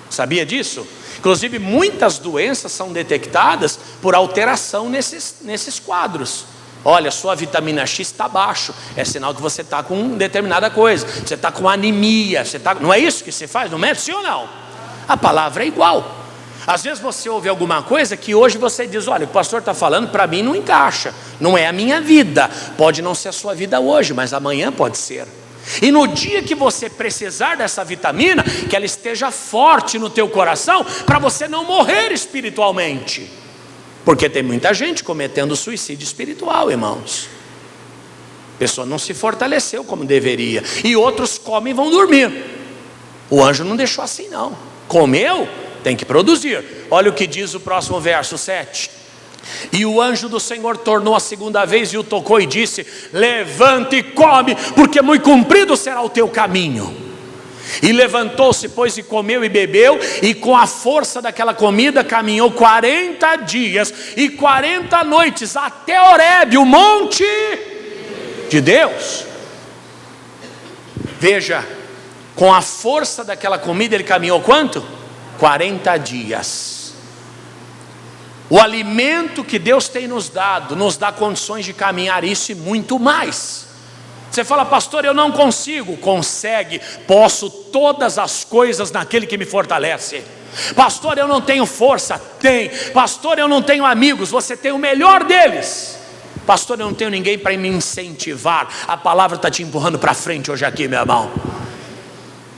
Sabia disso? Inclusive muitas doenças são detectadas por alteração nesses quadros. Olha, sua vitamina X está baixo, é sinal que você está com determinada coisa. Você está com anemia, não é isso que você faz no médico, sim ou não? A palavra é igual. Às vezes você ouve alguma coisa que hoje você diz: olha, o pastor está falando, para mim não encaixa, não é a minha vida. Pode não ser a sua vida hoje, mas amanhã pode ser. E no dia que você precisar dessa vitamina, que ela esteja forte no teu coração, para você não morrer espiritualmente. Porque tem muita gente cometendo suicídio espiritual, irmãos. A pessoa não se fortaleceu como deveria, e outros comem e vão dormir. O anjo não deixou assim não. Comeu, tem que produzir. Olha o que diz o próximo verso 7. E o anjo do Senhor tornou a segunda vez e o tocou e disse: levante e come, porque muito comprido será o teu caminho. E levantou-se, pois, e comeu e bebeu, e com a força daquela comida caminhou 40 dias e 40 noites até Horebe, o monte de Deus. Veja, com a força daquela comida ele caminhou quanto? 40 dias. O alimento que Deus tem nos dado, nos dá condições de caminhar isso e muito mais. Você fala: pastor, eu não consigo. Consegue. Posso todas as coisas naquele que me fortalece. Pastor, eu não tenho força. Tem. Pastor, eu não tenho amigos. Você tem o melhor deles. Pastor, eu não tenho ninguém para me incentivar. A palavra está te empurrando para frente hoje aqui, meu irmão.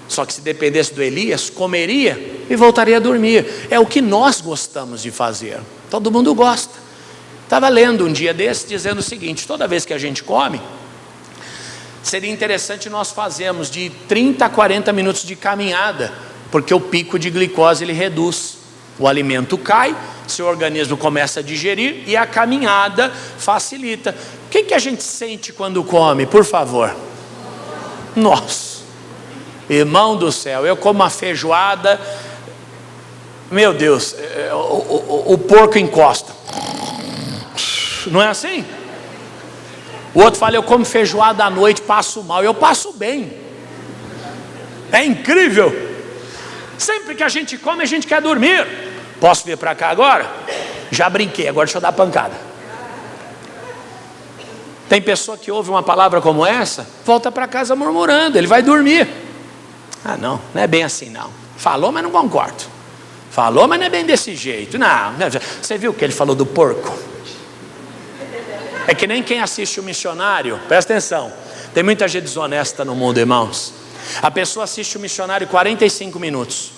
Só que se dependesse do Elias, comeria e voltaria a dormir. É o que nós gostamos de fazer. Todo mundo gosta. Estava lendo um dia desse dizendo o seguinte: toda vez que a gente come, seria interessante nós fazermos de 30 a 40 minutos de caminhada, porque o pico de glicose ele reduz. O alimento cai, seu organismo começa a digerir e a caminhada facilita. O que a gente sente quando come, por favor? Nossa, irmão do céu, eu como uma feijoada, meu Deus, o porco encosta. Não é assim? O outro fala: eu como feijoada à noite, passo mal. Eu passo bem. É incrível. Sempre que a gente come, a gente quer dormir. Posso vir para cá agora? Já brinquei, agora deixa eu dar pancada. Tem pessoa que ouve uma palavra como essa, volta para casa murmurando, ele vai dormir. Ah, não é bem assim não. Falou, mas não concordo. Falou, mas não é bem desse jeito. Não, você viu o que ele falou do porco? É que nem quem assiste o missionário, presta atenção. Tem muita gente desonesta no mundo, irmãos. A pessoa assiste o missionário 45 minutos.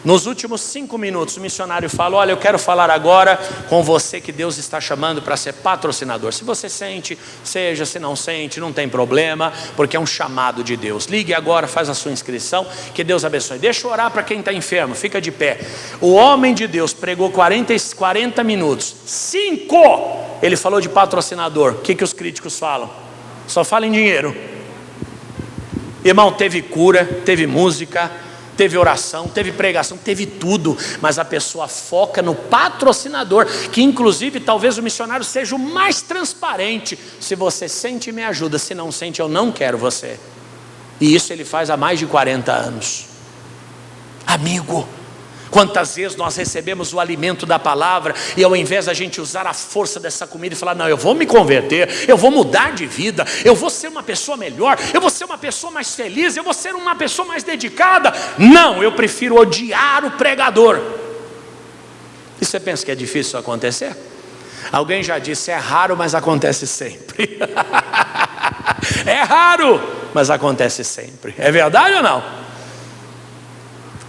Nos últimos 5 minutos o missionário fala: olha, eu quero falar agora com você que Deus está chamando para ser patrocinador. Se você sente, seja. Se não sente, não tem problema, porque é um chamado de Deus. Ligue agora, faz a sua inscrição, que Deus abençoe. Deixa eu orar para quem está enfermo, fica de pé. O homem de Deus pregou 40 minutos. 5 ele falou de patrocinador. O que os críticos falam? Só fala em dinheiro. Irmão, teve cura, teve música, teve oração, teve pregação, teve tudo, mas a pessoa foca no patrocinador, que inclusive talvez o missionário seja o mais transparente. Se você sente, me ajuda. Se não sente, eu não quero você. E isso ele faz há mais de 40 anos. Amigo, quantas vezes nós recebemos o alimento da palavra e ao invés da gente usar a força dessa comida e falar: não, eu vou me converter, eu vou mudar de vida, eu vou ser uma pessoa melhor, eu vou ser uma pessoa mais feliz, eu vou ser uma pessoa mais dedicada. Não, eu prefiro odiar o pregador. E você pensa que é difícil isso acontecer? Alguém já disse: é raro, mas acontece sempre. É raro, mas acontece sempre. É verdade ou não?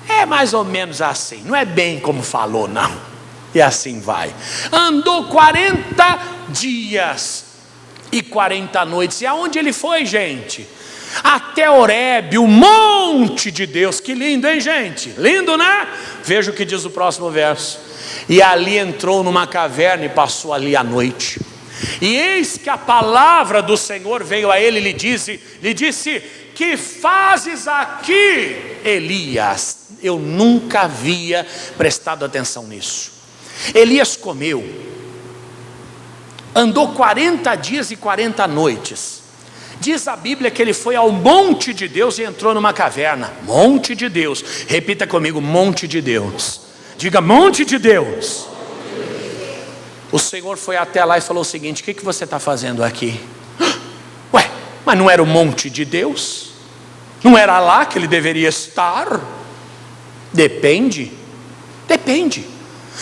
É mais ou menos assim, não é bem como falou não. E assim vai. Andou 40 dias e 40 noites. E aonde ele foi, gente? Até Horebe, o monte de Deus. Que lindo, hein, gente? Lindo, né? Veja o que diz o próximo verso. E ali entrou numa caverna e passou ali a noite. E eis que a palavra do Senhor veio a ele e lhe disse: que fazes aqui, Elias? Eu nunca havia prestado atenção nisso. Elias comeu, andou 40 dias e 40 noites. Diz a Bíblia que ele foi ao monte de Deus e entrou numa caverna. Monte de Deus. Repita comigo: monte de Deus. Diga: monte de Deus. O Senhor foi até lá e falou o seguinte: o que você está fazendo aqui? Ué, mas não era o monte de Deus? Não era lá que ele deveria estar? Depende.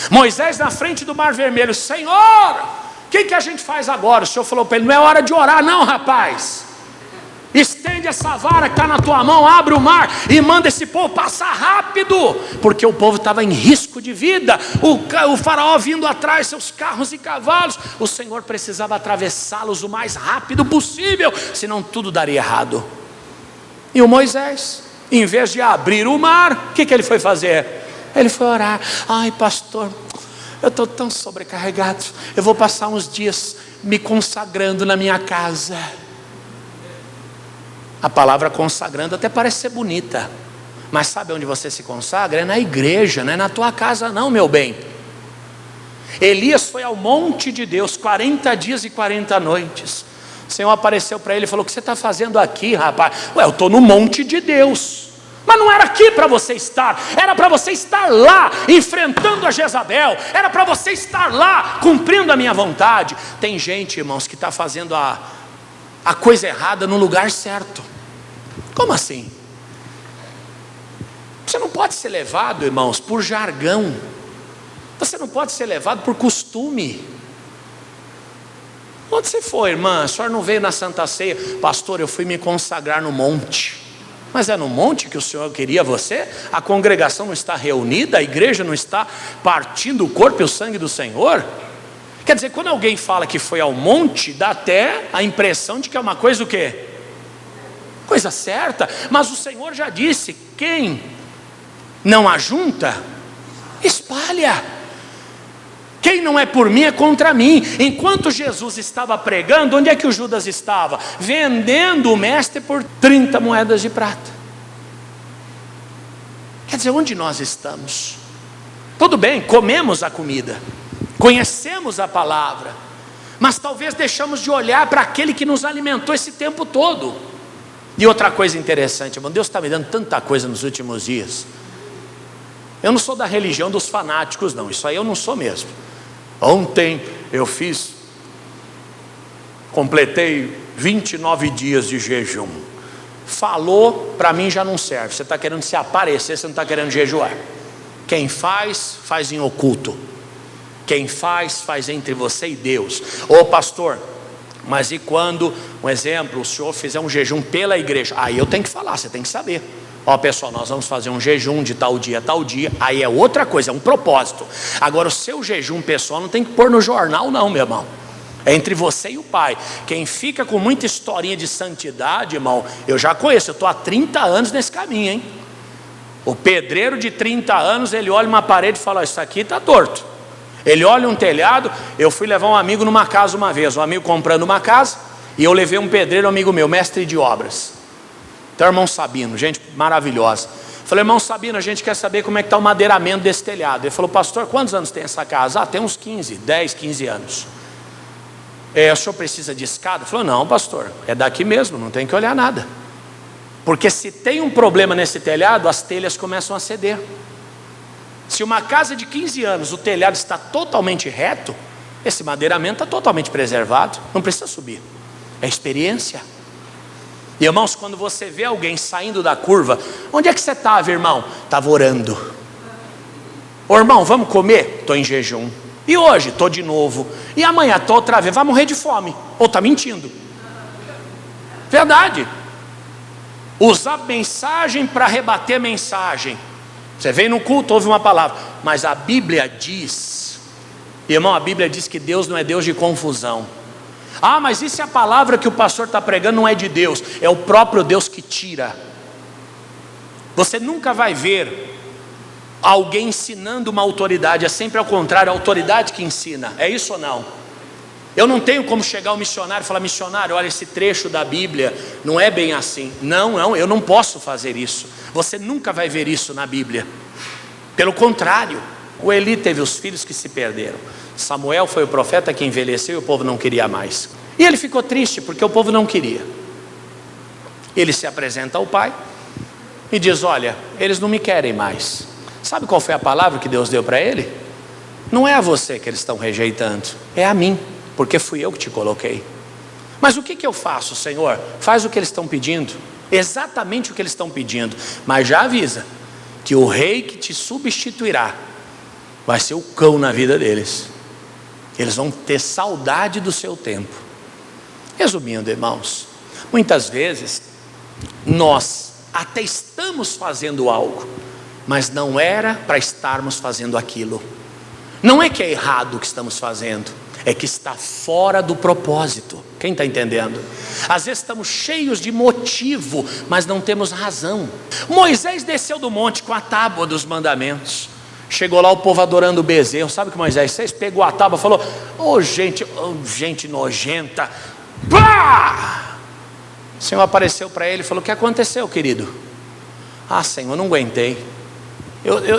Moisés na frente do Mar Vermelho: Senhor, o que a gente faz agora? O Senhor falou para ele: não é hora de orar não, rapaz. Estende essa vara que está na tua mão, abre o mar e manda esse povo passar rápido, porque o povo estava em risco de vida. O faraó vindo atrás, seus carros e cavalos. O Senhor precisava atravessá-los o mais rápido possível, senão tudo daria errado. E o Moisés, em vez de abrir o mar, o que ele foi fazer? Ele foi orar: ai pastor, eu estou tão sobrecarregado, eu vou passar uns dias me consagrando na minha casa. A palavra consagrando até parece ser bonita, mas sabe onde você se consagra? É na igreja, não é na tua casa não, meu bem. Elias foi ao monte de Deus 40 dias e 40 noites. O Senhor apareceu para ele e falou: o que você está fazendo aqui, rapaz? Ué, eu estou no monte de Deus. Mas não era aqui para você estar, era para você estar lá, enfrentando a Jezabel, era para você estar lá, cumprindo a minha vontade. Tem gente, irmãos, que está fazendo a coisa errada no lugar certo. Como assim? Você não pode ser levado, irmãos, por jargão. Você não pode ser levado por costume. Onde você foi, irmã? A senhora não veio na Santa Ceia? Pastor, eu fui me consagrar no monte. Mas é no monte que o Senhor queria você? A congregação não está reunida, a igreja não está partindo o corpo e o sangue do Senhor? Quer dizer, quando alguém fala que foi ao monte, dá até a impressão de que é uma coisa o quê? Coisa certa. Mas o Senhor já disse: quem não ajunta, espalha. Quem não é por mim é contra mim. Enquanto Jesus estava pregando, onde é que o Judas estava? Vendendo o mestre por 30 moedas de prata. Quer dizer, onde nós estamos? Tudo bem, comemos a comida, conhecemos a palavra, mas talvez deixamos de olhar para aquele que nos alimentou esse tempo todo. E outra coisa interessante, irmão, Deus está me dando tanta coisa nos últimos dias. Eu não sou da religião dos fanáticos não, isso aí eu não sou mesmo. Ontem eu completei 29 dias de jejum. Falou, para mim já não serve. Você está querendo se aparecer, você não está querendo jejuar. Quem faz, faz em oculto. Quem faz, faz entre você e Deus. Ô pastor, mas e quando, um exemplo, o senhor fizer um jejum pela igreja? Aí eu tenho que falar, você tem que saber. Ó pessoal, nós vamos fazer um jejum de tal dia a tal dia. Aí é outra coisa, é um propósito. Agora o seu jejum pessoal não tem que pôr no jornal não, meu irmão. É entre você e o Pai. Quem fica com muita historinha de santidade, irmão, eu já conheço, eu estou há 30 anos nesse caminho, hein? O pedreiro de 30 anos, ele olha uma parede e fala: isso aqui está torto. Ele olha um telhado. Eu fui levar um amigo numa casa uma vez, um amigo comprando uma casa, e eu levei um pedreiro, amigo meu, mestre de obras. Então, irmão Sabino, gente maravilhosa. Falei: irmão Sabino, a gente quer saber como é que está o madeiramento desse telhado. Ele falou: pastor, quantos anos tem essa casa? Tem uns 10, 15 anos. O senhor precisa de escada? Ele falou: não pastor, é daqui mesmo, não tem que olhar nada. Porque se tem um problema nesse telhado, as telhas começam a ceder. Se uma casa de 15 anos, o telhado está totalmente reto, esse madeiramento está totalmente preservado, não precisa subir. É experiência. E irmãos, quando você vê alguém saindo da curva, onde é que você estava, irmão? Estava orando. Ô irmão, vamos comer? Estou em jejum. E hoje? Estou de novo. E amanhã? Estou outra vez. Vai morrer de fome. Ou está mentindo? Verdade. Usar mensagem para rebater mensagem. Você veio no culto, ouve uma palavra, mas a Bíblia diz, irmão, a Bíblia diz que Deus não é Deus de confusão. Ah, mas e se a palavra que o pastor está pregando não é de Deus? É o próprio Deus que tira. Você nunca vai ver alguém ensinando uma autoridade, é sempre ao contrário, a autoridade que ensina. É isso ou não? Eu não tenho como chegar ao missionário e falar: missionário, olha, esse trecho da Bíblia não é bem assim. Não, eu não posso fazer isso. Você nunca vai ver isso na Bíblia. Pelo contrário, o Eli teve os filhos que se perderam. Samuel foi o profeta que envelheceu e o povo não queria mais. E ele ficou triste porque o povo não queria. Ele se apresenta ao pai e diz: olha, eles não me querem mais. Sabe qual foi a palavra que Deus deu para ele? Não é a você que eles estão rejeitando, é a mim, porque fui eu que te coloquei. Mas o que eu faço, Senhor? Faz o que eles estão pedindo, exatamente o que eles estão pedindo, mas já avisa que o rei que te substituirá vai ser o cão na vida deles. Eles vão ter saudade do seu tempo. Resumindo, irmãos, muitas vezes nós até estamos fazendo algo, mas não era para estarmos fazendo aquilo. Não é que é errado o que estamos fazendo, é que está fora do propósito. Quem está entendendo? Às vezes estamos cheios de motivo, mas não temos razão. Moisés desceu do monte com a tábua dos mandamentos. Chegou lá o povo adorando o bezerro. Sabe o que Moisés fez? Pegou a tábua e falou: gente nojenta. Pá! O Senhor apareceu para ele e falou: o que aconteceu, querido? Senhor, não aguentei.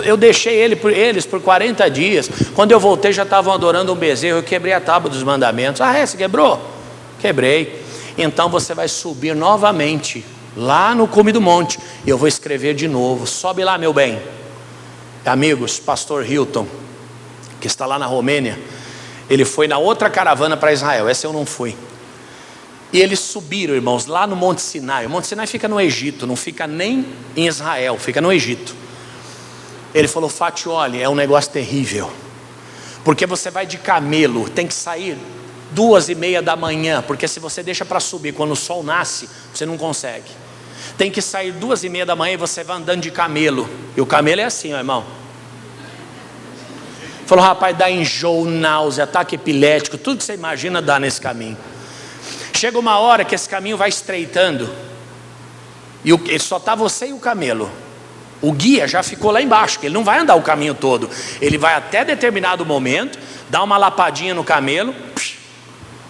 Eu deixei eles por 40 dias. Quando eu voltei já estavam adorando um bezerro. Eu quebrei a tábua dos mandamentos. Você quebrou? Quebrei. Então você vai subir novamente lá no cume do monte, e eu vou escrever de novo. Sobe lá, meu bem. Amigos, pastor Hilton, que está lá na Romênia, ele foi na outra caravana para Israel. Essa eu não fui. E eles subiram, irmãos, lá no Monte Sinai. O Monte Sinai fica no Egito, não fica nem em Israel, fica no Egito. Ele falou: Fatioli, é um negócio terrível, porque você vai de camelo, tem que sair 2:30 da manhã, porque se você deixa para subir quando o sol nasce, você não consegue. Tem que sair 2:30 da manhã e você vai andando de camelo. E o camelo é assim, ó, irmão. Falou: rapaz, dá enjoo, náusea, ataque epilético, tudo que você imagina dá nesse caminho. Chega uma hora que esse caminho vai estreitando, e só está você e o camelo. O guia já ficou lá embaixo, que ele não vai andar o caminho todo. Ele vai até determinado momento, dá uma lapadinha no camelo,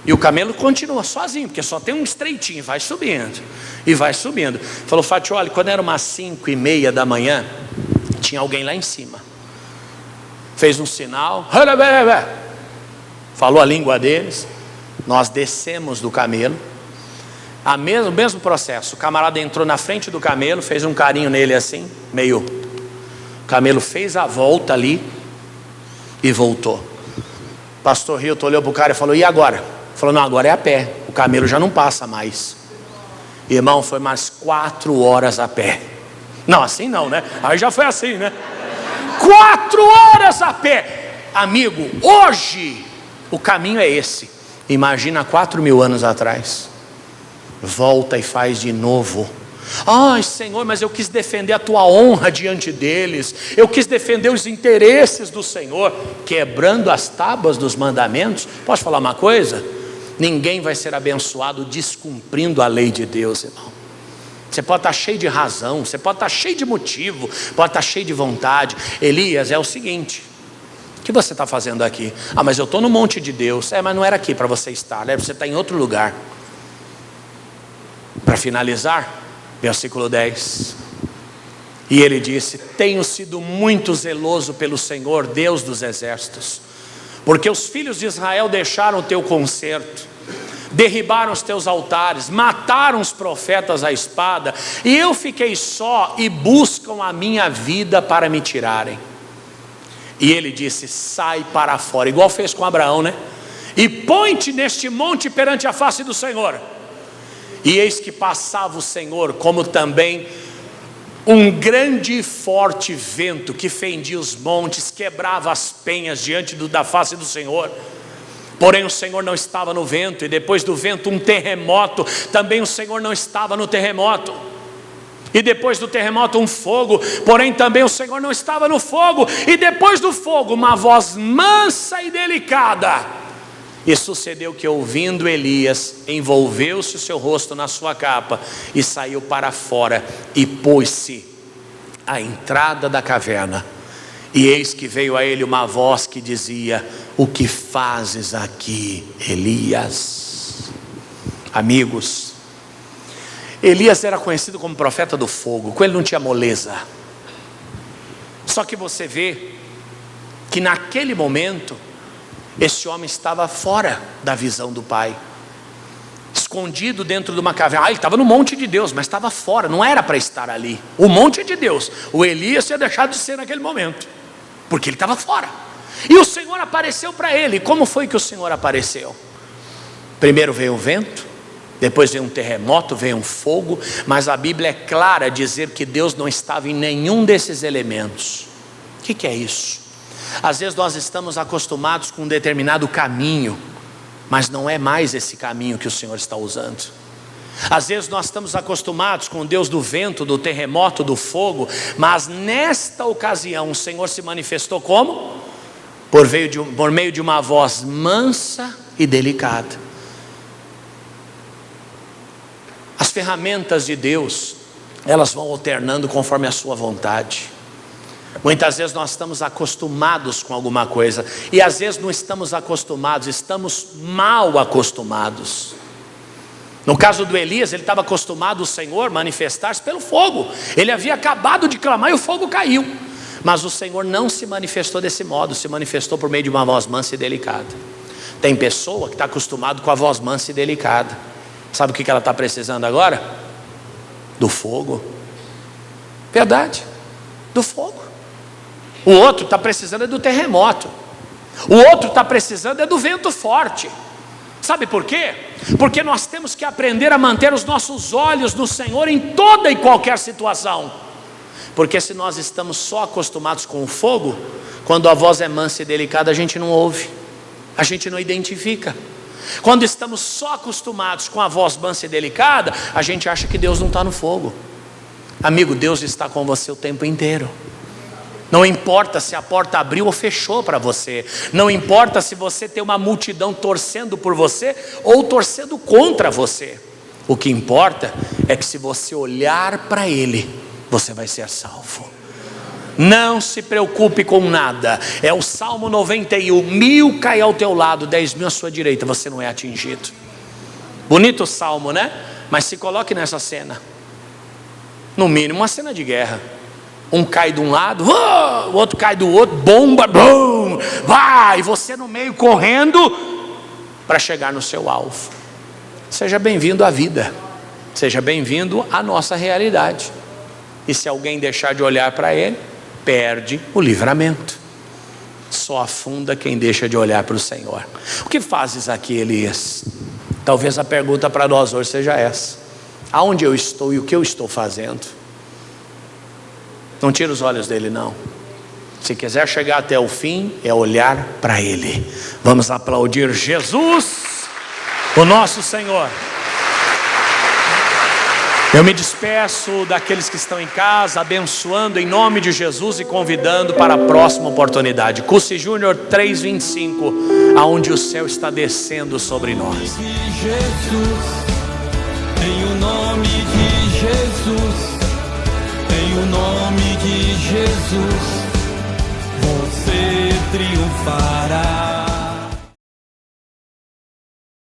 e o camelo continua sozinho, porque só tem um estreitinho, vai subindo, e vai subindo. Falou: Fatioli, quando era umas 5:30 da manhã, tinha alguém lá em cima. Fez um sinal, falou a língua deles. Nós descemos do camelo. O mesmo processo. O camarada entrou na frente do camelo, fez um carinho nele assim, meio. O camelo fez a volta ali e voltou. Pastor Hilton olhou para o cara e falou: e agora? Falou: não, agora é a pé, o camelo já não passa mais. Irmão, foi mais 4 horas a pé. Não, assim não, né? Aí já foi assim, né? 4 horas a pé. Amigo, hoje o caminho é esse. Imagina 4.000 anos atrás. Volta e faz de novo. Senhor, mas eu quis defender a tua honra diante deles, eu quis defender os interesses do Senhor, quebrando as tábuas dos mandamentos. Posso falar uma coisa? Ninguém vai ser abençoado descumprindo a lei de Deus, irmão. Você pode estar cheio de razão, você pode estar cheio de motivo, pode estar cheio de vontade. Elias, é o seguinte: o que você está fazendo aqui? Mas eu estou no monte de Deus. Mas não era aqui para você estar, né? Você está em outro lugar. Para finalizar, versículo 10. E ele disse: tenho sido muito zeloso pelo Senhor, Deus dos exércitos, porque os filhos de Israel deixaram o teu concerto, derribaram os teus altares, mataram os profetas à espada, e eu fiquei só, e buscam a minha vida para me tirarem. E ele disse: sai para fora, igual fez com Abraão, né? E põe-te neste monte perante a face do Senhor. E eis que passava o Senhor, como também um grande e forte vento que fendia os montes, quebrava as penhas diante da face do Senhor. Porém o Senhor não estava no vento, e depois do vento um terremoto, também o Senhor não estava no terremoto. E depois do terremoto um fogo, porém também o Senhor não estava no fogo. E depois do fogo uma voz mansa e delicada. E sucedeu que, ouvindo Elias, envolveu-se o seu rosto na sua capa e saiu para fora e pôs-se à entrada da caverna. E eis que veio a ele uma voz que dizia: o que fazes aqui, Elias? Amigos, Elias era conhecido como profeta do fogo, com ele não tinha moleza. Só que você vê que naquele momento esse homem estava fora da visão do Pai, escondido dentro de uma caverna. Ele estava no monte de Deus, mas estava fora, não era para estar ali. O monte de Deus, o Elias tinha deixado de ser naquele momento, porque ele estava fora. E o Senhor apareceu para ele. Como foi que o Senhor apareceu? Primeiro veio o vento, depois veio um terremoto, veio um fogo. Mas a Bíblia é clara a dizer que Deus não estava em nenhum desses elementos. O que é isso? Às vezes nós estamos acostumados com um determinado caminho, mas não é mais esse caminho que o Senhor está usando. Às vezes nós estamos acostumados com o Deus do vento, do terremoto, do fogo, mas nesta ocasião o Senhor se manifestou como? Por meio de uma voz mansa e delicada. As ferramentas de Deus, elas vão alternando conforme a sua vontade. Muitas vezes nós estamos acostumados com alguma coisa, e às vezes não estamos acostumados, estamos mal acostumados. No caso do Elias, ele estava acostumado o Senhor manifestar-se pelo fogo. Ele havia acabado de clamar e o fogo caiu. Mas o Senhor não se manifestou desse modo, se manifestou por meio de uma voz mansa e delicada. Tem pessoa que está acostumado com a voz mansa e delicada. Sabe o que ela está precisando agora? Do fogo. Verdade, do fogo. O outro está precisando do terremoto. O outro está precisando do vento forte. Sabe por quê? Porque nós temos que aprender a manter os nossos olhos no Senhor em toda e qualquer situação. Porque se nós estamos só acostumados com o fogo, quando a voz é mansa e delicada, a gente não ouve, a gente não identifica. Quando estamos só acostumados com a voz mansa e delicada, a gente acha que Deus não está no fogo. Amigo, Deus está com você o tempo inteiro. Não importa se a porta abriu ou fechou para você. Não importa se você tem uma multidão torcendo por você ou torcendo contra você. O que importa é que se você olhar para Ele, você vai ser salvo. Não se preocupe com nada. É o Salmo 91. 1000 cai ao teu lado, 10.000 à sua direita, você não é atingido. Bonito o salmo, né? Mas se coloque nessa cena. No mínimo uma cena de guerra. Um cai de um lado, o outro cai do outro, bomba, bum, vai, e você no meio correndo para chegar no seu alvo. Seja bem-vindo à vida, seja bem-vindo à nossa realidade. E se alguém deixar de olhar para Ele, perde o livramento. Só afunda quem deixa de olhar para o Senhor. O que fazes aqui, Elias? Talvez a pergunta para nós hoje seja essa: aonde eu estou e o que eu estou fazendo? Não tira os olhos dele, não. Se quiser chegar até o fim, é olhar para Ele. Vamos aplaudir Jesus, o nosso Senhor. Eu me despeço daqueles que estão em casa, abençoando em nome de Jesus e convidando para a próxima oportunidade. Cussi Júnior 3:25, aonde o céu está descendo sobre nós.
Jesus, em o nome de Jesus. Em o nome de Jesus, você triunfará.